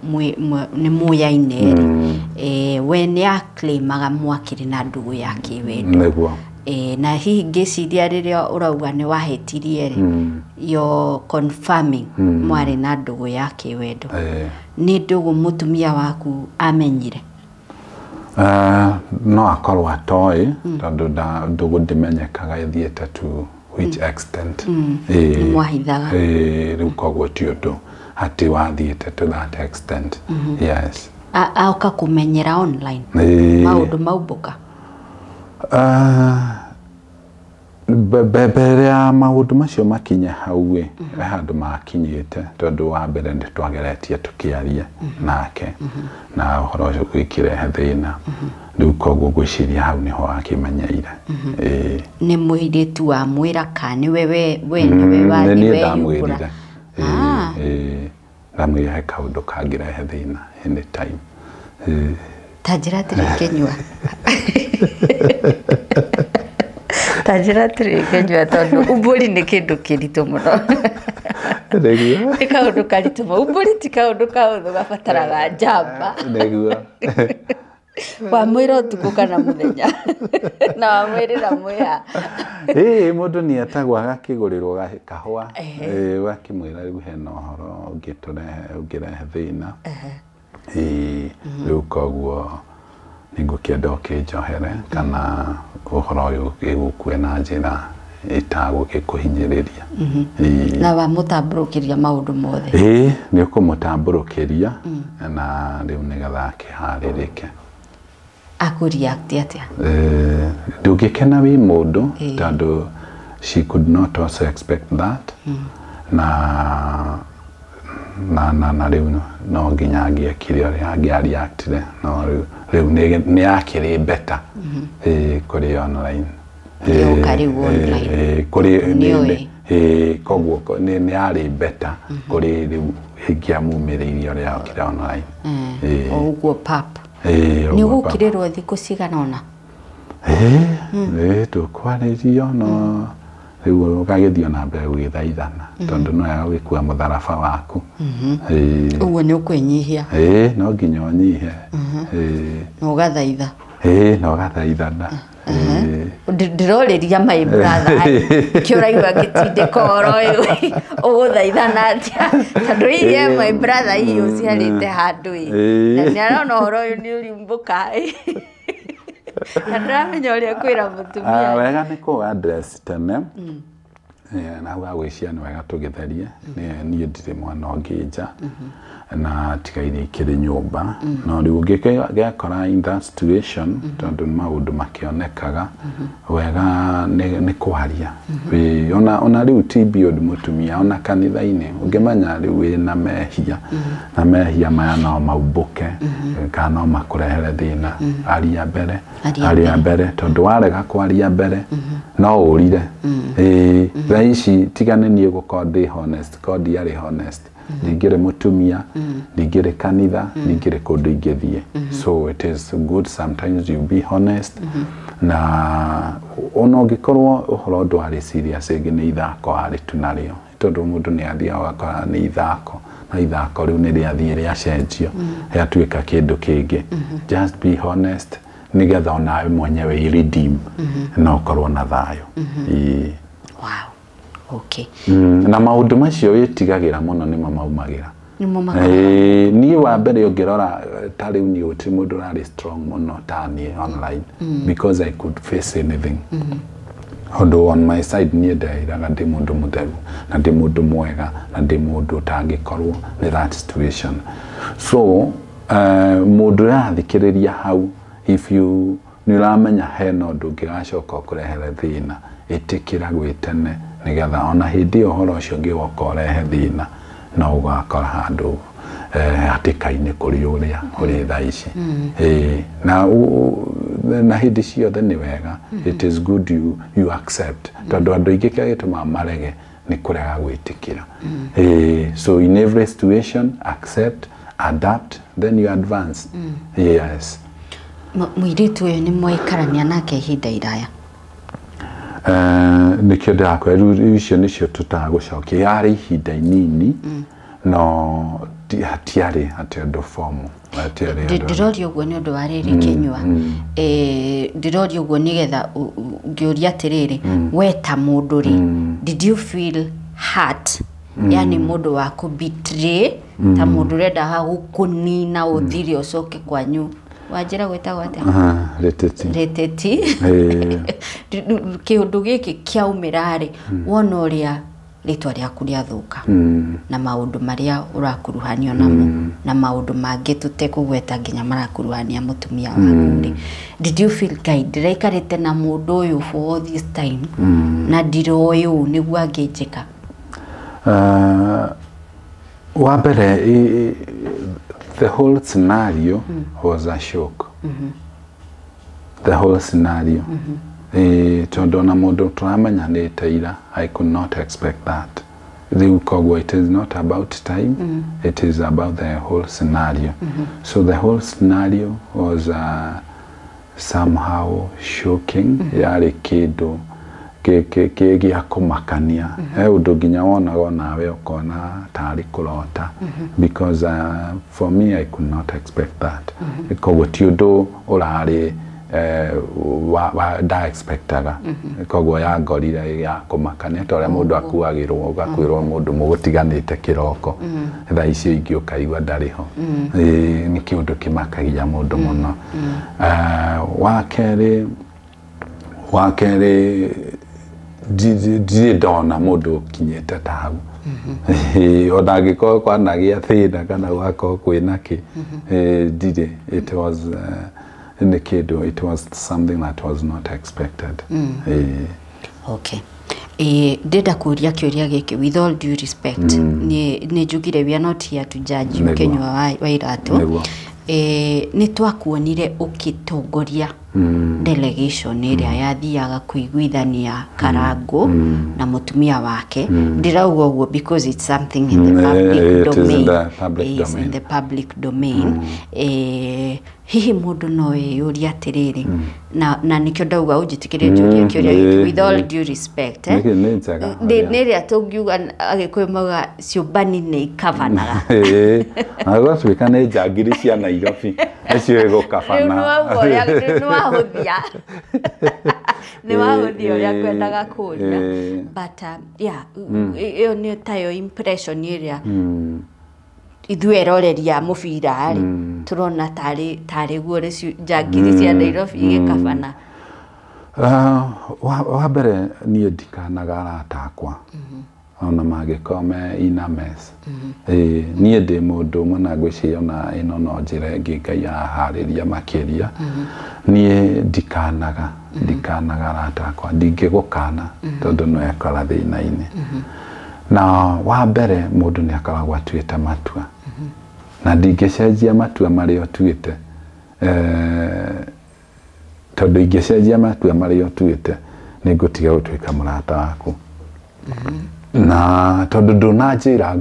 ni muyaine when ya claimaga mwakiri na ndugu yake wendo na hihi ngiciria riria urauga ni wahetirie yo confirming mwari na ndugu yake wendo ni ndugu mutumia waku amenyire no akorwo atoi tondu ndugu ndimenyekaga ithiete to which extent mwahithaga riu koguo ti undu ati wathiete to that extent yes auka kumenyera online maundu maubuka mbere ya maundu macio makinya hau handu makinyite tondu wa mbere ndi twageretie tukiaria nake na uhoro ucio gwikirehe thina riu koguo gwiciria hau niho akimenyeire ni mwiritu wa mwira kani wewe niwe ndamwirire ndamwire kaundu kangirehe thina anytime tajira tiri kenywa Ukanjira tiri kenjwa tondu umburi ni kindu kiritu muno. Negua. Ni kaundu karitu muno. Umburi ti kaundu kaundu gabataraga njamba. Negua. Wa mwira utuku kana muthenya. Na wa mwirira mwiha. Mundu ni atagwa agakigurirwo kahua. Wakimwira riu hena uhoro ungirehe thina. Riu koguo ningũkĩenda ũkĩnjohere kana ũhoro ũyũ gĩgũkue na njĩra ĩtagũgĩkũhinyĩrĩria. Na wamũtambũrũkĩria maũndũ mothe. Nĩ ũkũmũtambũrũkĩria na rĩu nĩgetha akĩharĩrĩke. Akũreact atĩa? Ndũngĩkena wĩ mũndũ tondũ she could not also expect that. Na rĩu no nginya angĩekire ũrĩa angĩareactire no rĩu nĩ akĩrĩ better kũrĩ online. Koguo nĩ arĩ better kũrĩ rĩu ingĩamumĩrĩirie ũrĩa okire online. Ũguo pap. Nĩ ũgũkirĩrwo thikũ cigana ũna? Tũkwarĩrio no rĩu ũgagĩthiĩ na mbere gũgĩthaithana tondũ no ya gũgĩkua mũtharaba waku. Ũguo nĩ ũkwĩnyihia? No nginya ũnyihe. Na ũgathaitha? Na ũgathaithana. Ndĩrorĩria my brother kĩũraigua gĩtindĩka ũhoro ũyũ ũgũthaithana atĩa tondũ iye my brother iyo ciarĩte handũ na nĩarona ũhoro ũyũ nĩ ũrimbũka. Ndĩramenya ũrĩa kwĩra mũtumia. Wega nĩ kũ address tene na gwĩcia nĩ wega tũgĩtherie. Niĩ ndirĩ mwana ũngĩ nja na tigaire ikĩrĩ nyũmba no rĩu ũngĩgekora in that situation tondũ maũndũ makĩonekaga wega nĩ kwaria. Ona rĩu ti biod mũtumia ona kanitha-inĩ ũngĩmenya rĩu wĩna mehia na mehia maya no maumbũke kana no makũrehere thĩna. Aria mbere tondũ warega kwaria mbere no ũrire. Thaa ici tigane niĩ gũkorwo ndĩ honest korwo ndiarĩ honest ndingĩrĩ mũtumia ndingĩrĩ kanitha ndingĩrĩ kũndũ ingĩthiĩ. So it is good sometimes you be honest na ona ũngĩkorwo ũhoro ndwarĩ serious ĩngĩ nĩ ithako arĩ tu narĩo tondũ mũndũ nĩ athiaga ũgakora nĩ ithako na ithako rĩu nĩ rĩathiĩ rĩacenjio rĩatuĩka kĩndũ kĩngĩ. Just be honest nĩgetha onawe mwenyewe i-redeem na ũkorwo na thayũ. Wow. Okay. Na maũndũ macio wĩtigagĩra mũno nĩmo maumagĩra. Niĩ wa mbere ũngĩrora ta rĩu niĩ gũtirĩ mũndũ ũrarĩ strong mũno ta niĩ online because I could face anything. Although on my side niĩ ndeĩraga ndĩ mũndũ mũtheru na ndĩ mũndũ mwega na ndĩ mũndũ ũtangĩkorwo nĩ that situation. So mũndũ ũrathikĩrĩria hau if you nĩ ũramenya hena ũndũ ũngĩgacoka ũkũrehere thĩna ĩtĩkĩra gwĩtene nĩgetha ona hĩndĩ ĩyo ũhoro ũcio ũngĩgoka ũrehe thĩna no ũgakora handũ hatĩka-inĩ kũrĩ ũrĩa kũrĩ thaa ici. Na hĩndĩ ciothe nĩ wega it is good you accept tondũ andũ aingĩ kĩrĩa gĩtũmaga marege nĩ kũrega gwĩtĩkĩra. So in every situation accept, adapt, then you advance. Yes. Mũirĩtu ũyũ nĩ mwaikarania nake ihinda iraya? Nĩkĩo ndĩrakũria icio nĩcio tũtagũcokia yarĩ ihinda inini no hatiarĩ ũndũ formal. Ndĩroria ũguo nĩ ũndũ wa rĩrĩ Kĩnyua. Ndĩroria ũguo nĩgetha ngĩũria atĩrĩrĩ we ta mũndũ rĩ did you feel hurt? Yani mũndũ wa kũ-betray ta mũndũ ũrenda gũkũnina ũthire ũcoke kwanyu wajira gwĩtagwo atĩa? Rĩtĩti. Kĩũndũ gĩkĩ kĩaumĩra rĩ wona ũrĩa rĩtwa rĩaku rĩathũka na maũndũ marĩa ũrakuruhanio namo na maũndũ mangĩ tũtekũgweta nginya marakuruhania mũtumia waku rĩ did you feel guy ndĩraikarĩte na mũndũ ũyũ for all this time na ndiroĩ ũũ nĩguo angĩnjĩka? Wa mbere the whole scenario was a shock. The whole scenario. Tondũ na mũndũ tũramenyanĩte ira I could not expect that. Rĩu koguo it is not about time, it is about the whole scenario. So the whole scenario was somehow shocking. Yarĩ kĩndũ gĩa kũmakania ũndũ nginya wonaga nawe ũkona tarĩ kũrota because for me I could not expect that koguo ti ũndũ ũrarĩ da expectaga koguo ya ngorire ya kũmakania ta ũrĩa mũndũ akuagĩrwo ũgakwĩrwo mũndũ mũgũtiganĩte kĩroko thaa icio ingĩ ũkaigua ndarĩ ho nĩ kĩũndũ kĩmakagia mũndũ mũno wa kerĩ ndirĩ ndona mũndũ ũkinyĩte ta hau ona angĩkorwo kwanagĩa thĩna kana gwakorwo kwĩna kĩ ndirĩ it was it was something that was not expected. Okay. Ndenda kuria kĩũria gĩkĩ with all due respect nĩ njugire we are not here to judge Mũkenya wa Iratũ nĩ twakuonire ũkĩtongoria delegation ĩrĩa yathiaga kũiguithania Karangũ na mũtumia wake ndirauga ũguo because it's something in the public domain hihi mũndũ no yũria atĩrĩrĩ na nĩkĩo ndauga ũnjĩtĩkĩrĩte kĩũria gĩkĩ with all due respect nĩrĩa tũngiuga Agĩkũyũ mauga ciũmbani nĩ ikabanaga agatuĩka nĩ njangiri cia Nairobi acio ĩgũkabana nĩ wahũthia ũrĩa kwendaga kũria but yeah ĩyo nĩ tayo impression ĩrĩa ithuĩ eroreria mũbira turona tarĩ guo njangiri cia Nairobi igĩkabana wa mbere niĩ ndikanaga arata akwa ona mangĩkorwo me ina mess niĩ ndĩ mũndũ ũmwe na ngwĩciria ona ĩno no njĩra ĩngĩ Ngai aharĩria makĩria niĩ ndikanaga arata akwa ndingĩgũkana tondũ no ekora thĩna-inĩ na wa mbere mũndũ nĩ akoragwo atuĩte matua na ndingĩcenjia matua marĩa ũtuĩte tondũ ingĩcenjia matua marĩa ũtuĩte nĩ ngũtiga gũtuĩka mũrata waku na tondũ ndũnanjĩra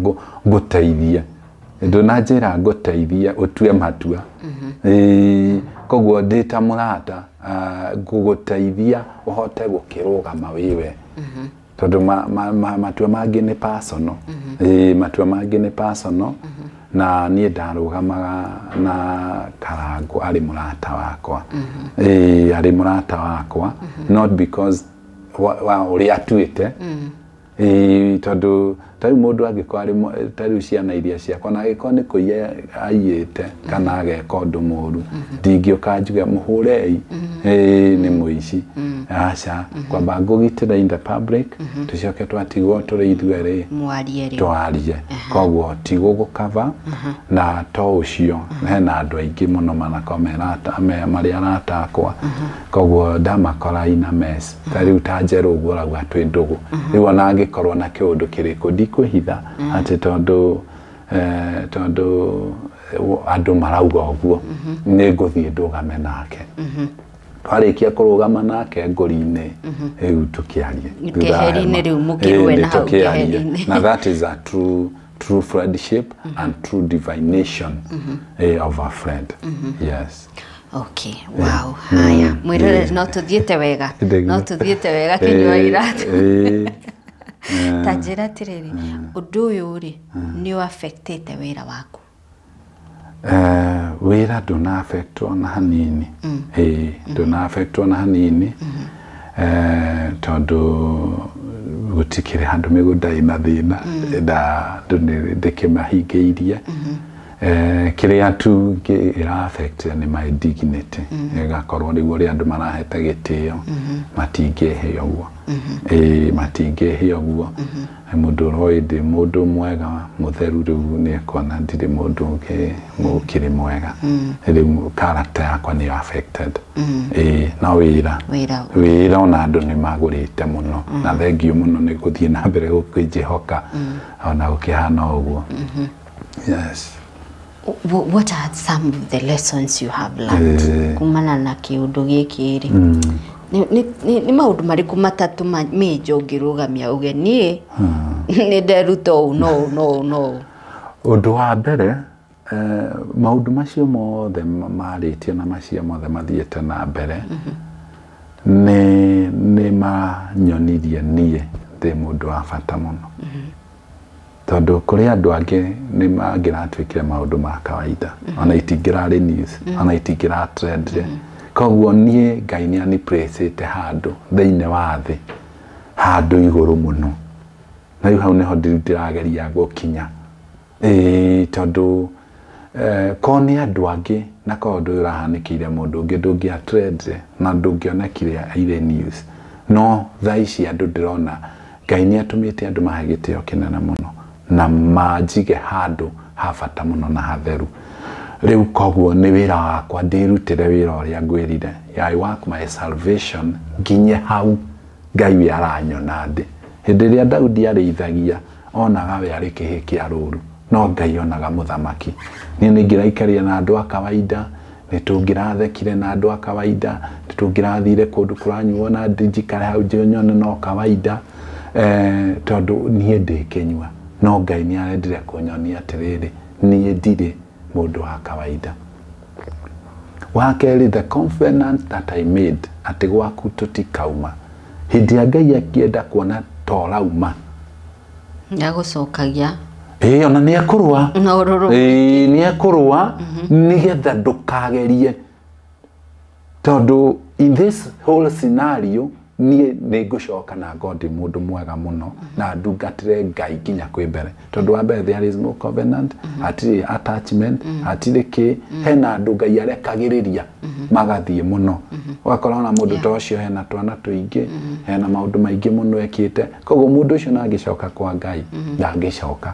ngũteithia ũtue matua koguo ndĩ ta mũrata ngũgũteithia ũhote gũkĩrũgama wĩwe tondũ matua mangĩ nĩ personal matua mangĩ nĩ personal na niĩ ndarũgamaga na Karangũ arĩ mũrata wakwa arĩ mũrata wakwa not because wa ũrĩa atuĩte tondũ tarĩ mũndũ angĩkorwo tarĩ ciana iria ciakwa na agĩkorwo nĩ kũiya aiyĩte kana ageka ũndũ mũũru ndingĩũka njuge mũhũrei nĩ mũici aca kwamba ngũgitĩra in the public tũcoke twatigwo tũrĩ ithuerĩ twarie koguo ti gũgũkava na to ũcio hena andũ aingĩ mũno manakorwo marĩ arata akwa koguo ndamakora ina mess tarĩu ta njerũ ũguo rauga twĩ ndũgũ rĩu ona angĩkorwo na kĩũndũ kĩrĩkũ ndikũhitha atĩ tondũ andũ marauga ũguo nĩ ngũthiĩ ndũgame nake twarĩkia kũrũgama nake ngũri-inĩ rĩu tũkĩarie keheri-inĩ rĩu mũkĩrũe na hau keheri-inĩ na that is a true friendship and true divination of a friend yes. Okay, wow, haya mwĩrore no tũthiĩte wega Kinyua Iratũ tanjĩra atĩrĩrĩ ũndũ ũyũ rĩ nĩ affectĩte wĩra waku wĩra ndũna affectwo na hanini ndũna affectwo na hanini tondũ gũtikĩrĩ handũ mĩgũnda ĩna thĩna ndĩkĩmahingĩirie kĩrĩa tu ĩra affect nĩ my dignity ĩgakorwo rĩu ũrĩa andũ marahete gĩtĩo matingĩhĩa ũguo matingĩhĩa ũguo mũndũ ũrĩa ndĩ mũndũ mwega mũtheru rĩu nĩ ekona ndirĩ mũndũ ũkĩrĩ mwega rĩu character yakwa nĩ affected no wĩra ona andũ nĩ magũrĩte mũno na thengio mũno nĩ gũthiĩ na mbere gũkĩnjĩhoka ona gũkĩhana ũguo yes. What are some of the lessons you have learned kumana na kĩũndũ gĩkĩ rĩ nĩ maũndũ marĩkũ matatũ major ũngĩrũgamia uge niĩ nĩ nderuta ũũ no ũndũ wa mbere maũndũ macio mothe marĩtio na macio mothe mathiĩte na mbere nĩ nĩ manyonirie niĩ ndĩ mũndũ wa bata mũno tondũ kũrĩ andũ angĩ nĩ mangĩratuĩkire maũndũ ma kawaida ona itingĩrarĩ news ona itingĩra trend koguo niĩ Ngai nĩ aniplacĩte handũ thĩinĩ wa thĩ handũ igũrũ mũno na rĩu hau nĩho ndĩrageria gũkinya tondũ ko nĩ andũ angĩ na ko ũndũ ũrahanĩkĩire mũndũ ũngĩ ndũngĩa trend na ndũngĩonekire irĩ news no thaa ici andũ ndĩrona Ngai nĩ atũmĩte andũ mahe gĩtĩo kĩnene mũno na manjige handũ ha bata mũno na hatheru rĩu koguo nĩ wĩra wakwa ndĩrutĩre wĩra ũrĩa ngwĩrire I work my salvation nginye hau Ngai we aranyona ndĩ hĩndĩ ĩrĩa Daudi arĩithagia onaga we arĩ kĩhĩ kĩa rũũru no Ngai onaga mũthamaki niĩ nĩ ngĩraikaria na andũ a kawaida nĩ tũngĩrathekire na andũ a kawaida nĩ tũngĩrathire kũndũ kũranyuo na njikare hau nyone no kawaida tondũ niĩ ndĩkĩnyua no Ngai nĩ arendire kũnyonia atĩrĩrĩ niĩ ndirĩ mũndũ wa kawaida wakerĩ the covenant that I made atĩ gwaku tũtikauma hĩndĩ ya Ngai akĩenda kuona torauma ndagũcokagia ona nĩ ekũrũa nĩ ekũrũa nĩgetha ndũkagerie tondũ in this whole scenario niĩ nĩ ngũcoka na God mũndũ mwega mũno na ndungatĩre Ngai nginya kwĩ mbere tondũ wa mbere there is no covenant hatirĩ attachment hatirĩ kĩ hena andũ Ngai arekagĩrĩria magathiĩ mũno ũgakora na mũndũ ta ũcio hena twana tũingĩ hena maũndũ maingĩ mũno ekĩte koguo mũndũ ũcio nangĩcoka kwa Ngai ndangĩcoka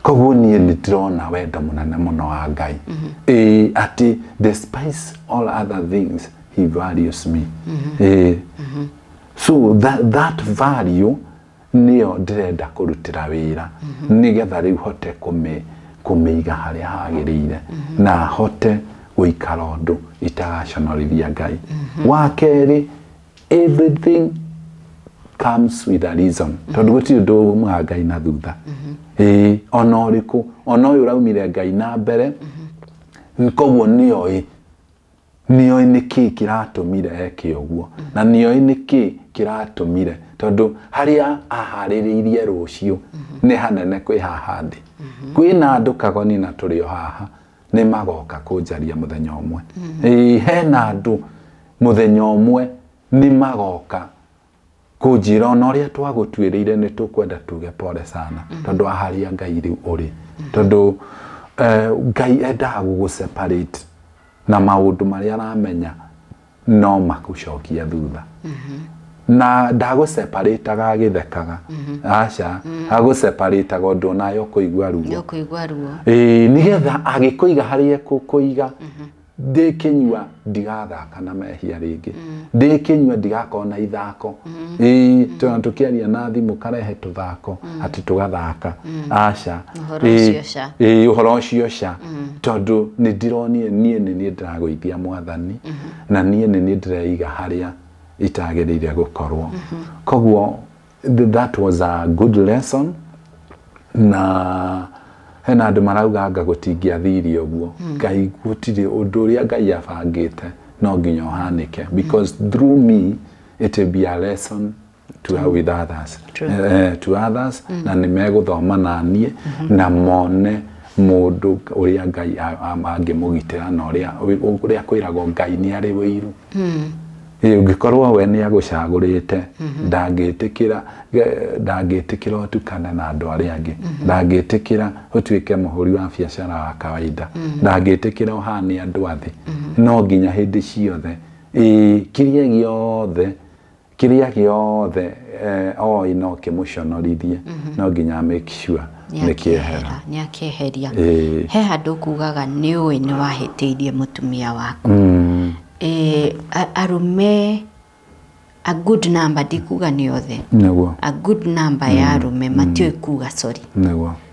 koguo niĩ nĩ ndĩrona wendo mũnene mũno wa Ngai atĩ despite all other things he values me so that value nĩyo ndĩrenda kũrutĩra wĩra nĩgetha rĩu hote kũmĩiga harĩa hagĩrĩire na hote gũikara ũndũ itagaconorithia Ngai wa kerĩ everything comes with a reason tondũ gũtirĩ ũndũ ũmwe Ngai na thutha ona ũrĩkũ ona ũyũ ũraumire Ngai na mbere koguo nĩoĩ nĩkĩ kĩratũmire eke ũguo na nĩoĩ nĩkĩ kĩratũmire tondũ harĩa aharĩrĩirie rũciũ nĩ hanene kwĩ haha thĩ kwĩna andũ kagoni na tũrĩ o haha nĩ magoka kũnjaria mũthenya ũmwe hena andũ mũthenya ũmwe nĩ magoka kũnjĩra ona ũrĩa twagũtuĩrĩire nĩ tũkwenda tuge pole sana tondũ aharia Ngai rĩu ũrĩ tondũ Ngai endaga gũgũ-separate na maũndũ marĩa aramenya no makũcokia thutha na ndagũ-separate-aga agĩthekaga aca agũ-separate-aga ũndũ nayo kũigua ruo nĩgetha agĩkũiga harĩa ekũkũiga ndĩkĩnyua ndigathaka na mehia rĩngĩ ndĩkĩnyua ndigakorwo na ithako twana tũkĩaria na thimũ karehe tũthako atĩ tũgathaka aca ũhoro ũcio ca tondũ nĩ ndĩronire niĩ nĩ ndĩragũithia Mwathani na niĩ nĩ ndĩreiga harĩa itagĩrĩire gũkorwo koguo that was a good lesson na hena andũ marauga anga gũtingĩathirie ũguo Ngai gũtirĩ ũndũ ũrĩa Ngai abangĩte no nginya ũhanĩke because through me it will be a lesson with others to others na nĩ megũthoma na niĩ na mone mũndũ ũrĩa Ngai angĩmũgitĩra na ũrĩa kwĩragwo Ngai nĩ arĩ wĩiru ũngĩkorwo we nĩ agũcagũrĩte ndangĩtĩkĩra ũtukane na andũ arĩa angĩ ndangĩtĩkĩra ũtuĩke mũhũri wa biacara wa kawaida ndangĩtĩkĩra ũhane andũ athĩ no nginya hĩndĩ ciothe kĩrĩa gĩothe oĩ no kĩmũconorithie no nginya make sure nĩ akĩeheria he handũ kugaga nĩ ũĩ nĩ wahĩtĩirie mũtumia waku arume a good number ndikuga nĩ othe a good number ya arume matiũĩ kuga sorry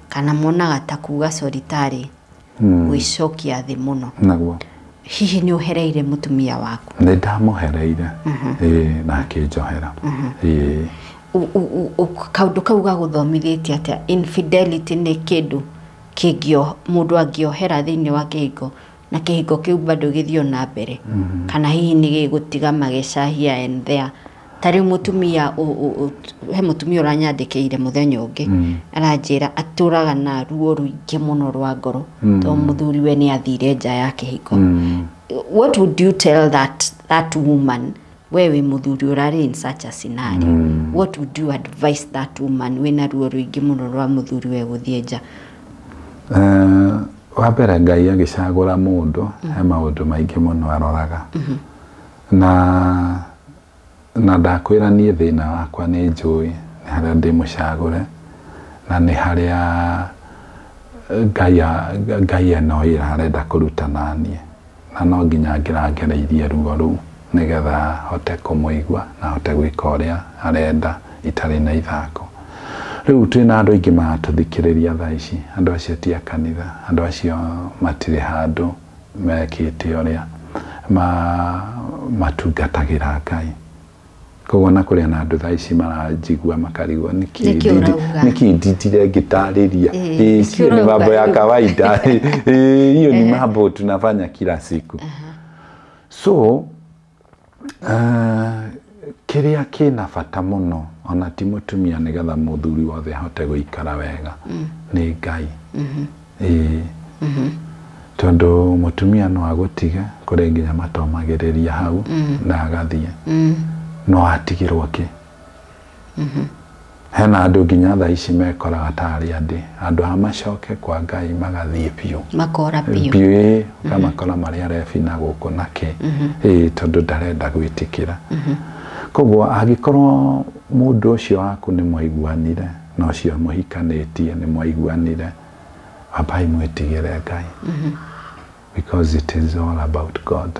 kana monaga ta kuga sorry tarĩ gwĩcokia thĩ mũno hihi nĩ ũhereire mũtumia waku nĩ ndamũhereire na akĩnjohera kaũndũ kau gagũthomithĩtie atĩa infidelity nĩ kĩndũ mũndũ angĩohera thĩinĩ wa kĩhingo na kĩhingo kĩu bado gĩthio na mbere kana hihi nĩ gĩgũtiga magĩcahia and there tari mutumia he mutumia uranyandikire muthenya ungi aranjira aturaga na ruo ruingi muno rwa ngoro to muthuri we ni athire nja ya kihiko. What would you tell that woman wewe muthuri urari in such a scenario? What would you advise that woman wena ruo ruingi muno rwa muthuri we guthie nja? Wabere Ngai agicagura mundu he maundu maingi muno aroraga na ndakwira nie thina wakwa ni njui ni haria ndi mucagure na ni haria Ngai eno irarenda kuruta nanie na no nginya ngiragereirie ruo ruu nigetha hote kumuigua na hote gwika uria arenda itari na ithako. Riu twina andu aingi maratuthikiriria thaa ici, andu acio ti a kanitha, andu acio matire handu mekite uria matungatagira Ngai. Koguo na kuria na andu thaa ici maranjigua makarigwo niki nditire ngitariria sio ni mambo ya kawaida hiyo ni mambo tunafanya kila siku. So kiria kina bata muno ona ti mutumia nigetha muthuri wothe hote guikara wega ni Ngai. Tondu mutumia no agutige kuri nginya matomagiriria hau na agathie no atigirwo ki. Hena andu nginya thaa ici mekoraga tari andu amacoke kwa Ngai magathie biu makora biu kamakora maria refi na guku nake tondu ndarenda gwitikira. Koguo agikorwo mundu ucio waku ni mwaiguanire no cio muhikanitie ni mwaiguanire abai mwetigire Ngai because it is all about God.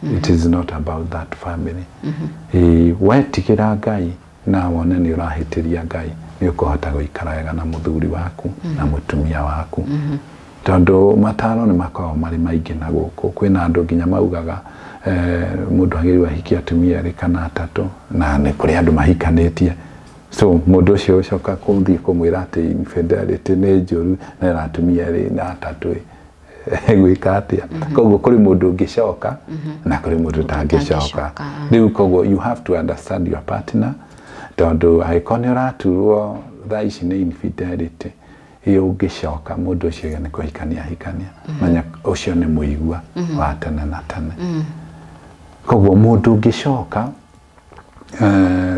It is not about that family. Wetigira Ngai na wone ni urahitiria Ngai ni ukuhota guikara wega na muthuri waku na mutumia waku. Tondu mataro ni makoragwo mari maingi na guku kwina andu nginya maugaga mundu agiriwa hikia atumia eri kana atatu na ni kuri andu mahikanitie. So mundu ucio ucoka kumthii kumwira ati infidelity ni njuru na atumia eri na atatu gwika atia. Koguo kuri mundu ungicoka na kuri mundu tangicoka. Riu koguo you have to understand your partner. Tondu aikoni uraturwo thaa ici ni infidelity iyo ungicoka mundu ucio ni kuhikania manya ucio ni muigua wa tene na tene. Koguo mundu ungicoka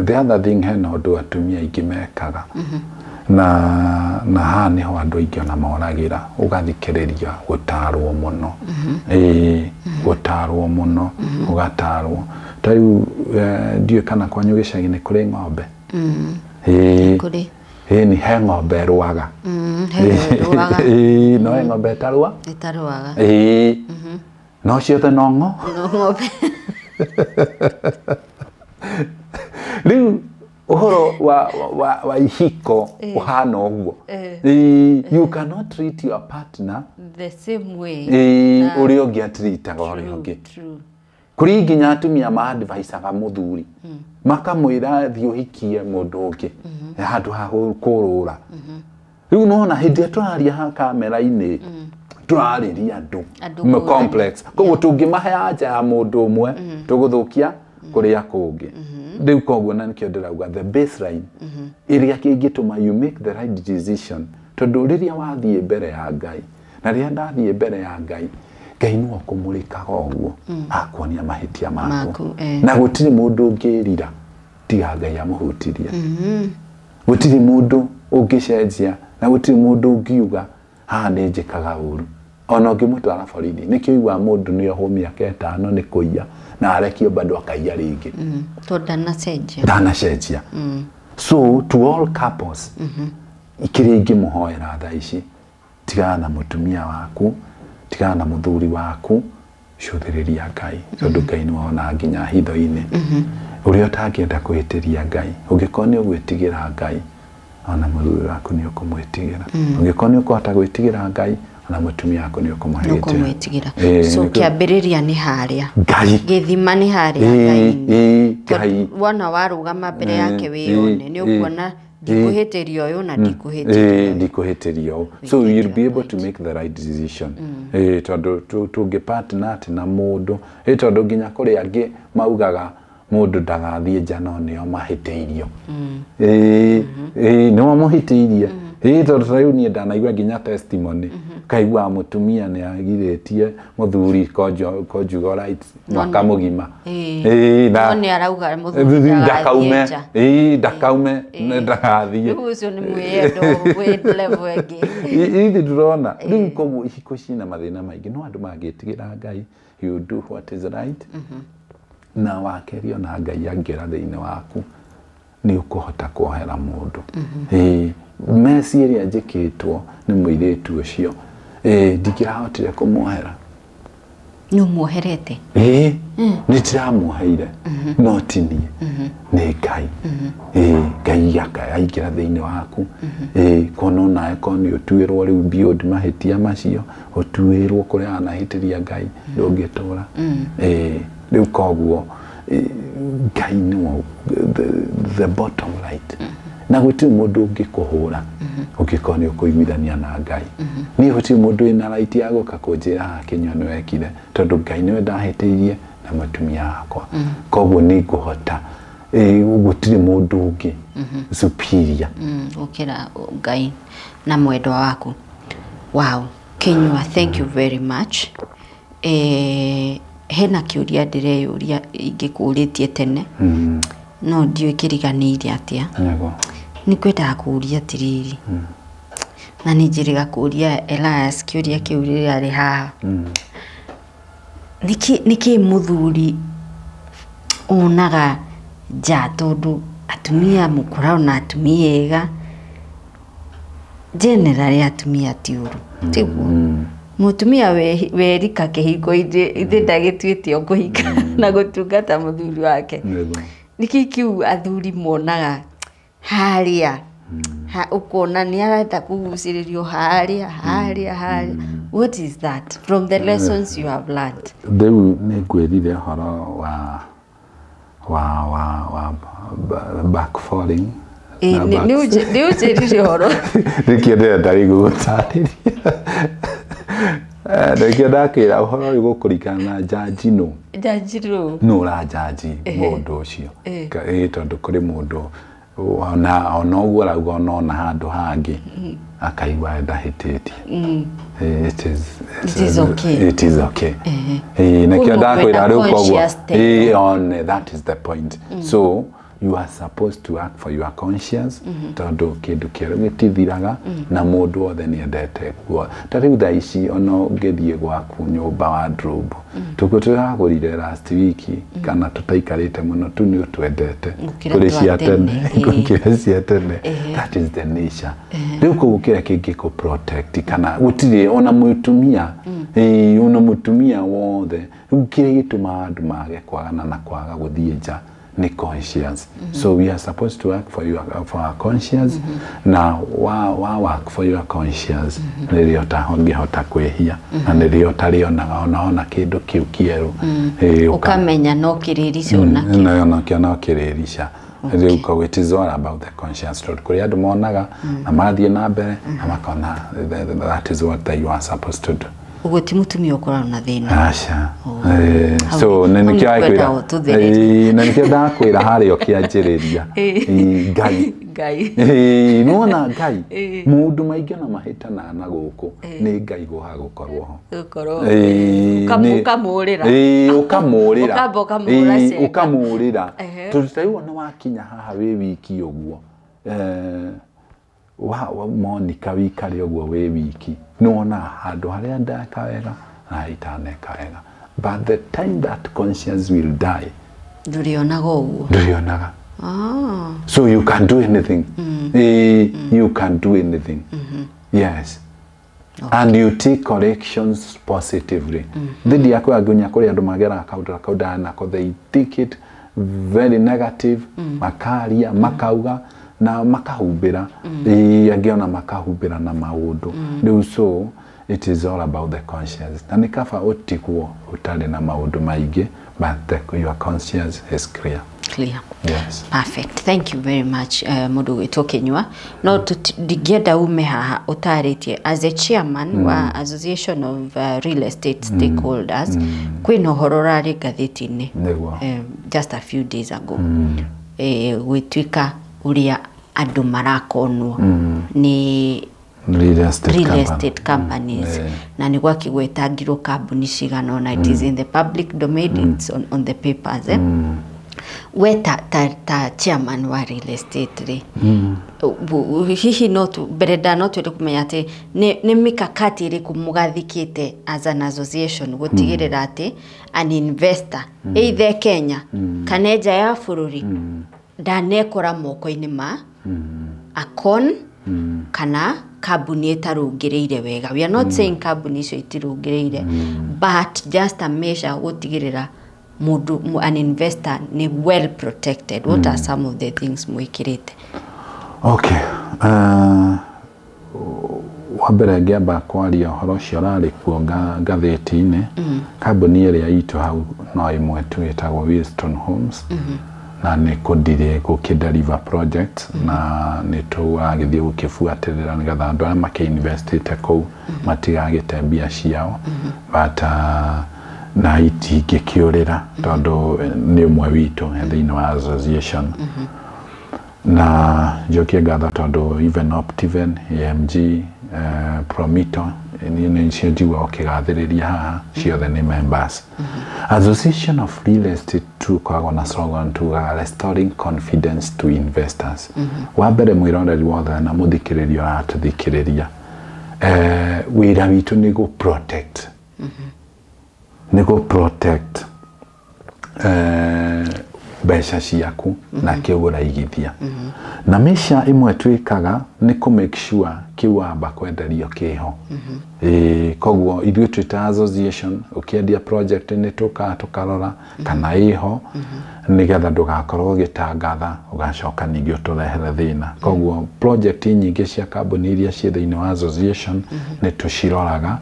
the other thing hena undu atumia aingi mekaga na ha niho andu aingi ona moragira ugathikiriria gutarwo muno gutarwo muno ugatarwo tariu ndiye kana kwanyu gicagi-ini kuri ng'ombe kuri ni he ng'ombe rwaga no he ng'ombe tarwa itarwaga no ciothe no ng'ombe riu uhoro wa ihiko uhana uguo you cannot treat your partner the same way uri ungiatritaga uri ungi kuri nginya atumia ma advice-aga muthuri makamwira thi uhikie mundu ungi handu ha kurura riu nona hindi turaria ha kamera-ini turariria andu complex koguo tungimahe anja ya mundu umwe tuguthukia kuria kungi. Riu koguo na nikio ndirauga the baseline iria kingituma you make the right decision tondu riria wathie mbere ya Ngai na riria ndathie mbere ya Ngai Ngai no kumurikaga uguo akuonia mahitia maku na gutiri mundu ungirira tiga Ngai amuhutirie gutiri mundu ungicenjia na gutiri mundu ungiuga ha ni njikaga uru ona ungimutwara borithi nikio igwa mundu ni oho miaka 5 ni kuiya na arekio bado akaiya ringi to danacenjia so to all couples ikiri ingi muhoera thaa ici tigana na mutumia waku tigana na muthuri waku cuthiriria Ngai tondu Ngai ni wona nginya hitho-ini uria utangienda kwitiria Ngai ungikorwo ni ugwitigira Ngai ona muthuri waku ni ukumwitigira ungikorwo ni ukuhota gwitigira Ngai na mutumia wako ni ukumwitigira so kiambiriria ni haria Ngai githima ni haria Ngai wona warugama mbere yake wiyone ni ukuona ndikuhitiria uyu na ndikuhitiria so you'll be able to make the right decision tondu tungi partner na mundu tondu nginya kuri angi maugaga mundu ndagathie njano nio mahiteirio no muhiteirie tondu riu nie ndanaigua nginya testimony kaigua mutumia ni agiretie muthuri conjugal rights mwaka mugima na ni arauga muthuri ndakaume ndakaume ndagathie ucio ni mwendo we level egi ithi ndurona riu koguo ihiko cina mathina maingi no andu magitigira Ngai you do what is right na wakerio na Ngai angera thiini waku ni ukuhota kuohera mundu mesi iria njikitwo ni muiretu ucio ndikirahotire kumuohera ni muoherete ni tiramuoheire no tinie ni Ngai Ngai aingira thiini waku kono nae koni utuirwo riu beyond mahitia macio utuirwo kuria anahitiria Ngai ndungitura riu koguo Ngai ni the bottom right na guti mundu ungikuhura ukikoni ukuiguithania na Ngai ni guti mundu ina right ya guka kunjira hakinywa ni wekire tondu Ngai niwe ndahiteirie na mutumia akwa koguo ni nguhota gutiri mundu ungi superior ukira Ngai na mwendwa waku. Wow, Kinyua, thank you very much. Hena kiuria ndireyuria ingikuritie tene no ndio ikiriganiire atia ni kwenda kuuria tiriri na ni njiriga kuuria Elias kiuria kiurire ari haha niki muthuri onaga ja tondu atumia mukura na atumia ega generally atumia tiuru tiguo mutumia werika kihiko ithe ndagituite okuhika na gutungata muthuri wake niki kiu athuri monaga haria ukona ni arata kuguciririo haria what is that from the lessons you have learned? Theu ni kwirire horo wa backfalling ni ujirire horo nikiendera ndari gutariria ndakira kira horo ri gukurikana jaji no ra jaji mundu ucio tondu kuri mundu ona uguo rauga ona handu hangi akaigua ndahititie it is okay nakio ndakwira riu koguo on that is the point so you are supposed to act for your conscience tondu kindu kiero gitithiraga na mundu othe ni endete kuo tariu tha ici ona ngithie gwaku nyumba wa drobe tukutagurire last week kana tutaikarite muno tu ni utwendete kuri cia tene kuri cia tene that is the nature riu kugukira kingi ku protect kana gutire ona mutumia ona mutumia wothe ukire gituma andu mage kwagana na kwaga guthie nja ni conscience so we are supposed to work for our conscience na wa work for your conscience nirio tahongihota kwehia na nirio tarionaga ona kindu kiu kieru ukamenya no kiririca onake no kiririca riu ko it is all about the conscience road kuri andu monaga na mathie na mbere na makona that is what you are supposed to do ugo ti mutumia ukorana na thina acha so nikio aikwira nikio ndakwira hario kianjiriria Ngai nona Ngai mundu maingi na mahitana na guku ni Ngai guha gukorwo ukamurira tutaiwa na wakinya haha wi wiki uguo wa Monica wikari uguo wi wiki nona handu haria ndaka wega na itaneka wega but the time that conscience will die ndurionaga uguo so you can do anything you can do anything yes and you take corrections positively thidi yako agunya kuri andu magera kauda na ko they take it very negative makaria makauga na makahubira angiona makahubira na maundu riu so it is all about the conscience. Na nikaba utikwo utali na maundu maingi, but your conscience is clear. Clear. Yes. Perfect. Thank you very much, Mundu Witokenywa. No, digenda ume haha utaritie as a chairman wa Association of Real Estate Stakeholders, kwina uhoro rari gatheti-ini just a few days ago. Gwituika uria andu marakonwo ni real estate companies na ni gwakigwetangirwo kambuni cigana ona, it is in the public domain, it's on the papers. We ta chairman wa real estate ri hihi no tu bereda no tu kumenya ati ni mikakati ri kumugathikite as an association gutigirira ati an investor either Kenya kana nja ya bururi ndanekora moko-ini ma akon kana kambuni itarungireire wega. We are not saying kambuni icio itirungireire, but just a measure gutigirira an investor ni well protected. What are some of the things mwikirite? Okay. Wabere ngiamba kwaria horo cio rari kuo gatheti-ini kambuni iria itu hau no imwe tu itagwo Wilston Homes na ni kundire gukideliver project na ni tu agithie gukifuatirira nigetha andu aria makiinvestite kou matigagite mbia ciao, but na itingikiurira tondu ni umwe witu thiini wa association na jokie gatha tondu even Optiven, AMG, Promito ni cio njigua ukigathiriria haha ciothe ni members. Association of Real Estate tukoragwo na slogan tuga restoring confidence to investors. Wambere mwiroreri wothe na muthikiriria uratuthikiriria wira witu ni go protect nego protect besha ciaku na kiugura igithia na misha imwe twikaga ni ku make sure kiwamba kwenderio kiho kogwo ithuĩ twita association ukiendia project ni tukarora kana iho nigetha ndugakorwo gitangatha ugacoka ningi uturehere thina. Kogwo project nyingi cia kambuni iria cie thiini wa association ni tuciroraga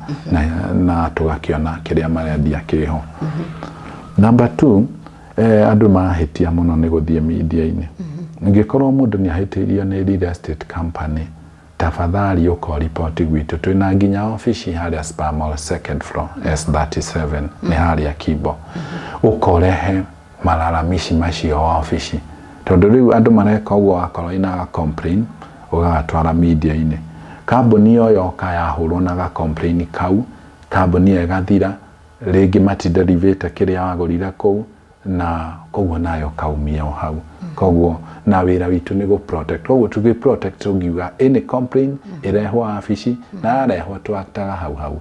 na tugakiona kiria marendia kiho. Number 2, andu mahitia muno ni guthie media-ini. Ngikorwo mundu ni ahitirio ni real estate company, tafadhali uko report gwitu twina nginya office haria Spamall second floor S37 ni haria Kibo. Ukorehe malalamishi macio office tondu riu andu mareka uguo akorwo ina complain ugatwara media-ini. Kambuni yo yahurwo na complain kau, kambuni egathira ringi matiderivate kiria wagurira kou na kogwo nayo kaumia hau. Kogwo na wira witu ni go protect. Kogwo tugi protect tugiuga any complaint irehwo office na arehwo twaktaga hau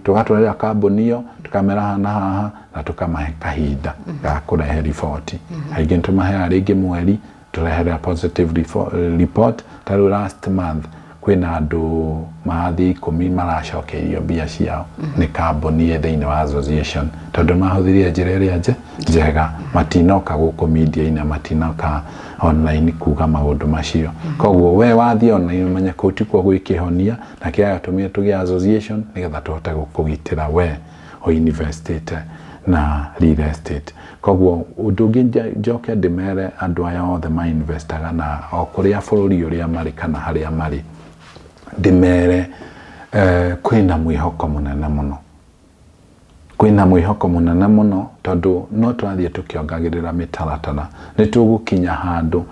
tugatwarira kambuni yo tukamera haha na tukamahe kahinda ga kurehe report. Haingĩ tumahe ringi mweri turehere positive report. Taru last month kwina andu mathi 10 maracokerio mbia ciao ni kambuni thiini wa association tondu mahuthirie njira iria njega matinoka guku media-ini matinoka online kuga maundu macio. Kogwo we wathi online menya kutikwo gwikihonia na kia tumie tugia association nigetha tuhote gukugitira we o investite na real estate. Kogwo undu ungi njoke ndimere andu aya othe ma investaga na okuria bururi uria mari kana haria mari dimere kwina mwihoko munene muno. Kwina mwihoko munene muno tondu no twathie tukiongagirira mitaratara ni tugukinya handu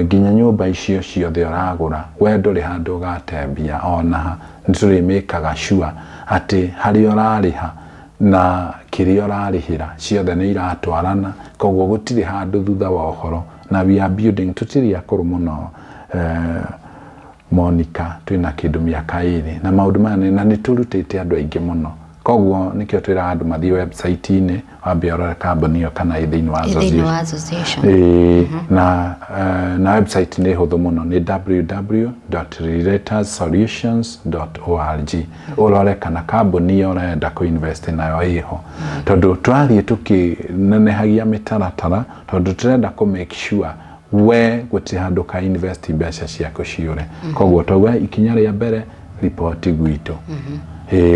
nginya nyumba icio ciothe uragura we nduri handu gatembia ona niturimikaga sure ati hari urariha na kiria urarihira ciothe ni iratwarana. Kogwo gutiri handu thutha wa uhoro na we are building tutiri akuru muno Monica twina kindu miaka 2 na maundu mane na niturutite andu aingi muno. Kogwo nikio twira andu mathi website-ini wambe orore kambuni yo kana thiini wa association na website ni huthu muno ni www.realtorsolutions.org. urore kana kambuni yo urenda ku invest nayo iho tondu twathie tukinenehagia mitaratara tondu turenda ku make sure we guti handu ka invest mbeca ciaku ciure. Kogwo twawe ikinya ria mbere report gwito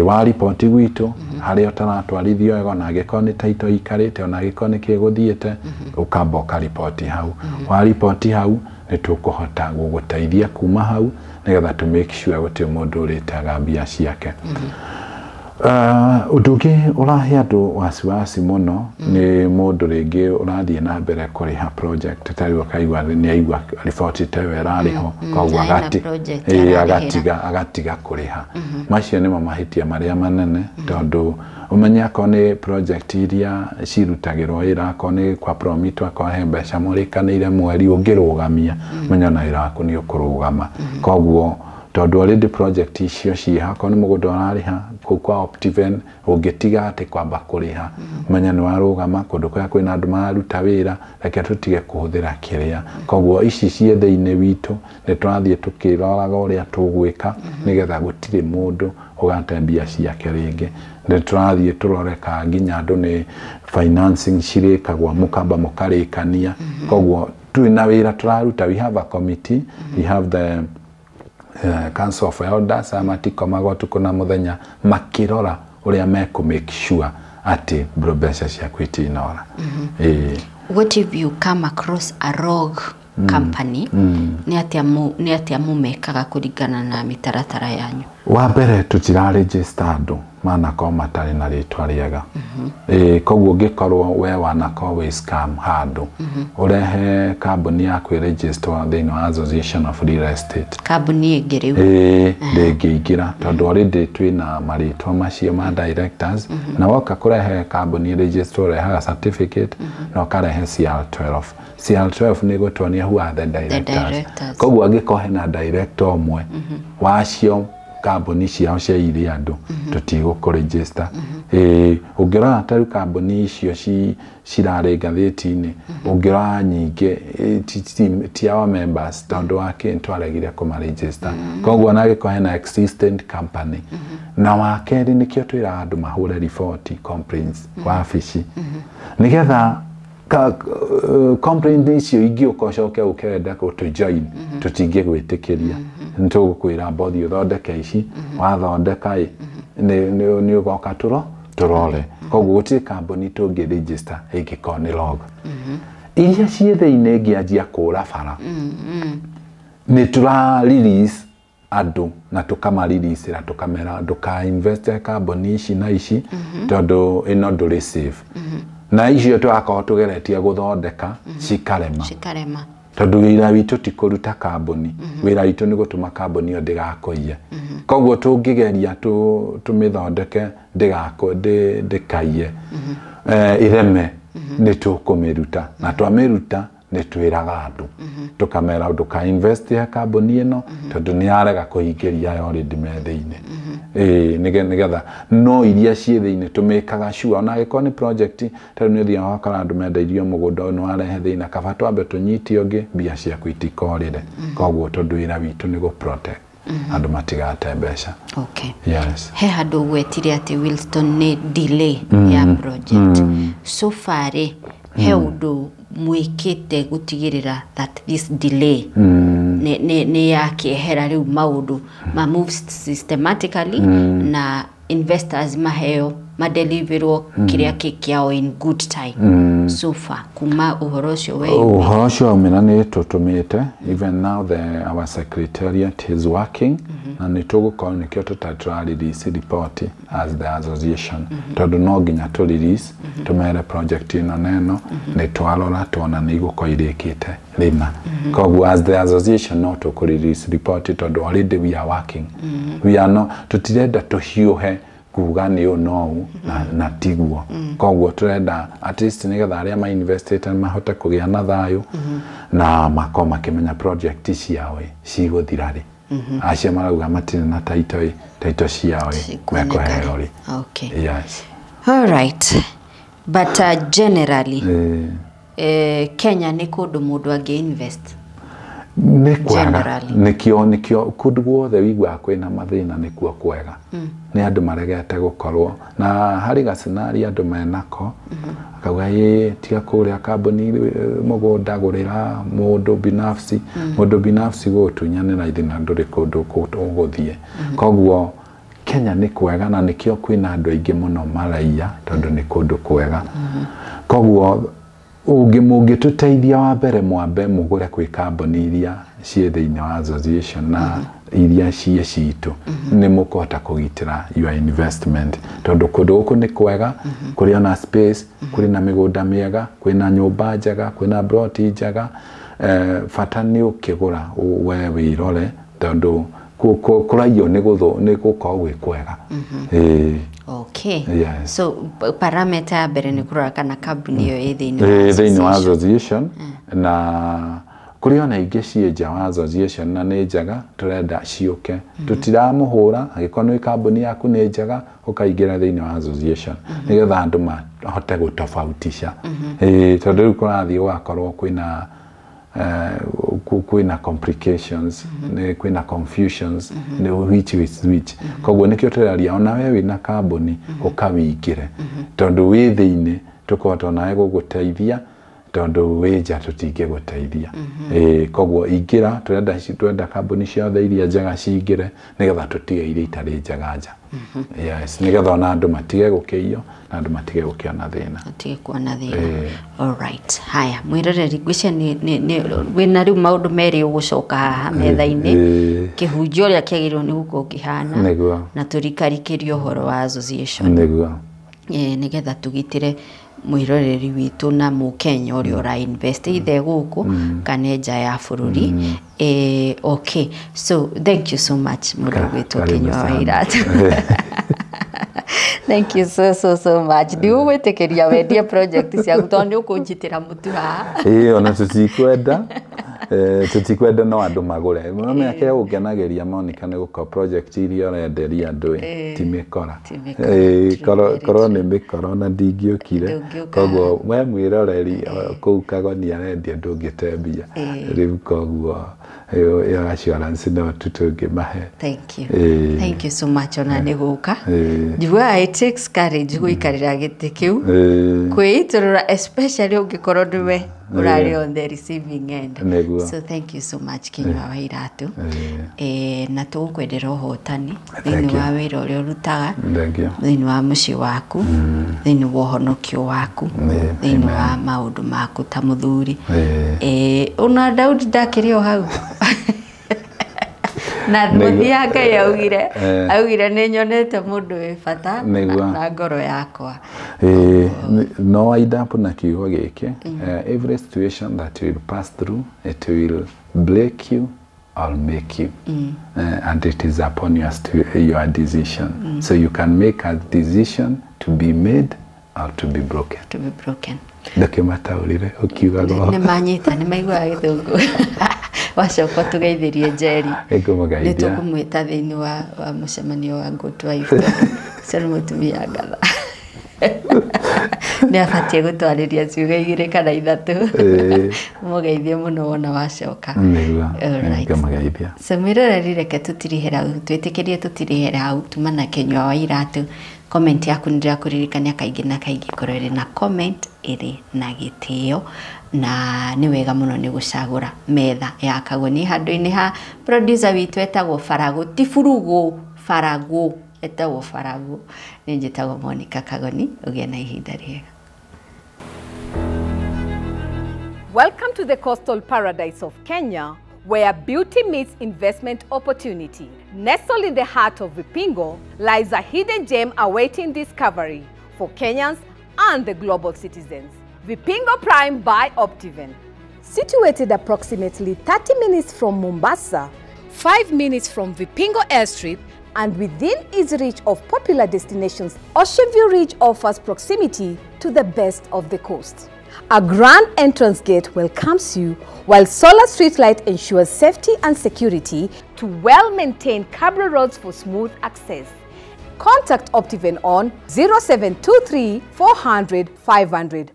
wa report gwito haria utaratwarithio wega na angĩkorwo nĩ title ikarĩte ona angĩkorwo nĩ kĩgũthiĩte ukamba ũkaripoti hau wa report hau nĩ tũkũhota gũgũteithia kuma hau nĩgetha to make sure gũtirĩ mũndũ ũrĩtaga mbia ciake ũndũ ũngĩ ũrahe andũ wasiwasi mũno nĩ mũndũ rĩngĩ ũrathiĩ na mbere kũrĩha project tarĩ ũkaigua nĩ aigua report ta ĩyo ĩrarĩho koguo agatiga kũrĩha macio nĩmo mahĩtia marĩa manene tondũ umenya akorwo nĩ project iria cirutagĩrwo wĩra akorwo nĩ kwa promit akorwo he mbeca mũrĩkanĩire mweri ũngĩrũgamia menya na wĩra waku nĩ ũkũrũgama koguo tondũ already project icio ciha akorwo nĩ mũgũnda ũrarĩha kwa Optiven ũngĩtiga atĩ kwamba kũrĩha menya nĩ warũgama kũndũ kũrĩa kwĩna andũ mararuta wĩra reke tũtige kũhũthĩra kĩrĩa koguo ici ciĩ thĩinĩ witũ nĩ tũrathiĩ tũkĩroraga ũrĩa tũgwĩka nĩgetha gũtirĩ mũndũ ũgate mbia ciake rĩngĩ nĩ tũrathiĩ tũroreka nginya andũ nĩ financing cirĩkagwo mũkamba mũkarĩkania koguo twĩna wĩra tũraruta we have a committee we have the Council of Elders matikomago tukuna muthenya makirora uria meku make sure ati mbeca ciaku itinora What if you come across a rogue company ni atia mumekaga kuringana na mitaratara yanyu wa mbere tutira register andu manako matari na ritwa riega koguo ngikorwo we wanako we scam handu urehe company yaku register thĩinĩ wa Association of Real Estate company ingiriu ndĩngĩingĩra tondu already twina maritwa macio ma directors na woka kurehe company register urehaga certificate na ukarehe CR12 nĩ gũtuonia who are the directors koguo angĩkorwo na director ũmwe wacio company ciao cia iri andu tutigũkũregister ũngĩrora tarĩ company icio cirarĩ ngathĩti-inĩ ũngĩrora nyingĩ ti our members tondũ wake ntwaregire kũmaregister koguo na gĩkorwo na existing company na wakerĩ nĩkĩo twĩra andũ mahũre report complaints wabici nĩgetha complaint icio ingĩũkocoke ũkenda gũtũjoin tũtingĩgwĩtĩkĩria ntũgũkwĩra bothi ũthondeke ici wathondeka nĩ ũgoka tũrore koguo gũtirĩ company tũngĩregister ĩngĩkorwo nĩ log iria ciĩ thĩinĩ ngĩanjia kũra bara nĩ tũra release andũ na tũkamareleasera tũkamera ndũka-invest company ici na ici tondũ ĩno ndũrĩ safe na icio twakorwo tũgeretie gũthondeka cikarema tondũ wĩra witũ ti kũruta company wĩra witũ nĩ gũtũma company ĩyo ndĩgakũiye koguo tũngĩgeria tũmĩthondeke ndĩkaiye ireme nĩ tũkũmĩruta na twamĩruta nĩ twĩraga andũ tũkamera ndũka-invest ya company ĩno tondũ nĩ yarega kũhingĩria yo already me thĩinĩ nĩgetha no iria ciĩ thĩinĩ tũmĩkaga sure ona angĩkorwo nĩ project tondũ nĩ ũthiaga wakora andũ mendeirio mũgũnda ũyũ nĩ warehe thĩna kaba twambe tũnyitie ũngĩ mbia ciaku itikorĩre koguo tondũ wĩra witũ nĩ gũ-protect andũ matigate mbeca yes he handũ gwetire atĩ Wilston nĩ delay ya project so far he ũndũ mwĩkĩte gũtigĩrĩra that this delay nĩ yakĩehera rĩu maũndũ ma move systematically na investors maheo madeliverwo kĩrĩa kĩao in good time so far kuma ũhoro ũcio umena nĩ tũtũmĩte even now our secretariat is working na nĩ tũgũkorwo nĩkĩo tũtatũra release report as the association tondũ no nginya tũ release tũmere project ĩno neno nĩ twarora tuona nĩ igũkorwo irĩkĩte rĩna koguo as the association no tũkũ release report tondũ already we are working we are not tũtirenda tũhiũhe kuga nĩ ũno na tiguo koguo tũrenda at least nĩgetha arĩa ma invested mahote kũgĩa na thayũ na makoma makĩmenya project ciao cigũthira rĩ acio marauga matirĩ na title ciao mekũheo rĩ yes all right but generally Kenya nĩ kũndũ mũndũ angĩ invest nĩ kwega nikio kundu guothe wigua kwina mathina nikuo kwega ni andu maregete gukorwo na hari gacinari andu menako akauga tiga kuria kambuni mugunda gurira mundu binafsi gutunyanira ithina nduri kundu guthie koguo Kenya ni kwega na nikio kwina andu aingi muno maraia tondu ni kundu kwega koguo ungituteithia wa mbere mwambe mugure kwi kambuni iria cie thiini wa association na iria cie citu ni mukota kugitira your investment tondu kundu guku ni kwega kuri ona space kuri na migunda miega kuri na nyumba njega kuri na plot njega fata ni ukigura we wirore tondu kuraio ni gukorwo gwi kwega Okay. Yes. So parameter bere ni kurora kana kambuni yo thiini wa association na kuri ona ingi cie wa association na ni njaga turenda ciuke tutiramuhura agikono i kambuni yaku ni njaga ukaingira thiini wa association nigetha andu mahote gutofautisha tondu kurathie wakorwo kwina complications kwina confusions which is which koguo nikio turaria ona we wina kambuni ukawigire tondu wi thiini tukota nae guguteithia tondu wija tutinge guteithia koguo ingira turenda kambuni ciothe iria njega cingire nigetha tutige iria itari njega nja yes nigetha ona andu matige gukiio na andu matige gukiona thina atige kuona thina all right haya mwiroreri ngwicia ni wina riu maundu meri ugucoka haha metha-ini kihunjio ria kiagirwo ni guko kihana na turikarikirio horo wa association nigetha tugitire mwiroreri witu na mukenya uri ora invest ithe guku kana nja ya bururi okay so thank you so much murori witu Kenya wa Iratu thank you so much ndiu gwitikiria wendie project cia gutonde ukunjitira mutu ha ona tutikwenda no andu magure mama yake ugenageria Monica ni guko project iria renderia andu timikora koro ni mikoro na ndingiukire koguo we mwiroreri kuu Kagoni arendia ndungitembia riu koguo yo assurance no tutungi mahe thank you so much ona ni guka njigua it takes courage guikarira giti kiu kwiiturura especially ungikorwo ndiwe urari on the receiving end so thank you so much Kenya wa Iratu na tukwendera uhotani thiini wa wira uria urutaga thiini wa mucii waku thiini wa uhonokio waku thiini wa maundu maku ta muthuri una Daudi ndakirio hau na muthia Ngai augire ni nyonete mundu wi bata na ngoro yakwa no aidapo na kiugo giki every situation that you will pass through it will break you or make you and it is upon your decision so you can make a decision to be made or to be broken ndakimataurire ukiuga go ni manyita ni maigua githungu wacoka tugeithirie Njeri ni tukumwita thiini wa mucemanio wa Good Wife cero mutumia ngatha ni abatie gutwariria ciuga igire kana ithatu mugeithie muno wona wacoka ngeithia semiroreri reke tutirihera twitikirie tutirihera au tumana Kenya wa Iratu comment yaku ndira kuririkania kaingi na kaingi korore na comment iri na gitio na ni wega muno ni gucagura metha ya Kagoni handu-ini ha producer witu etagwo Faragu tifurugu Faragu etagwo Faragu ni njitagwo Monica Kagoni ugie na ihinda riega. Welcome to the coastal paradise of Kenya, where beauty meets investment opportunity. Nestled in the heart of Vipingo lies a hidden gem awaiting discovery for Kenyans and the global citizens. Vipingo Prime by Optiven. Situated approximately 30 minutes from Mombasa, 5 minutes from Vipingo Airstrip, and within easy reach of popular destinations, Ocean View Ridge offers proximity to the best of the coast. A grand entrance gate welcomes you, while solar street light ensures safety and security to well-maintained cable roads for smooth access. Contact Optiven on 0723 400 500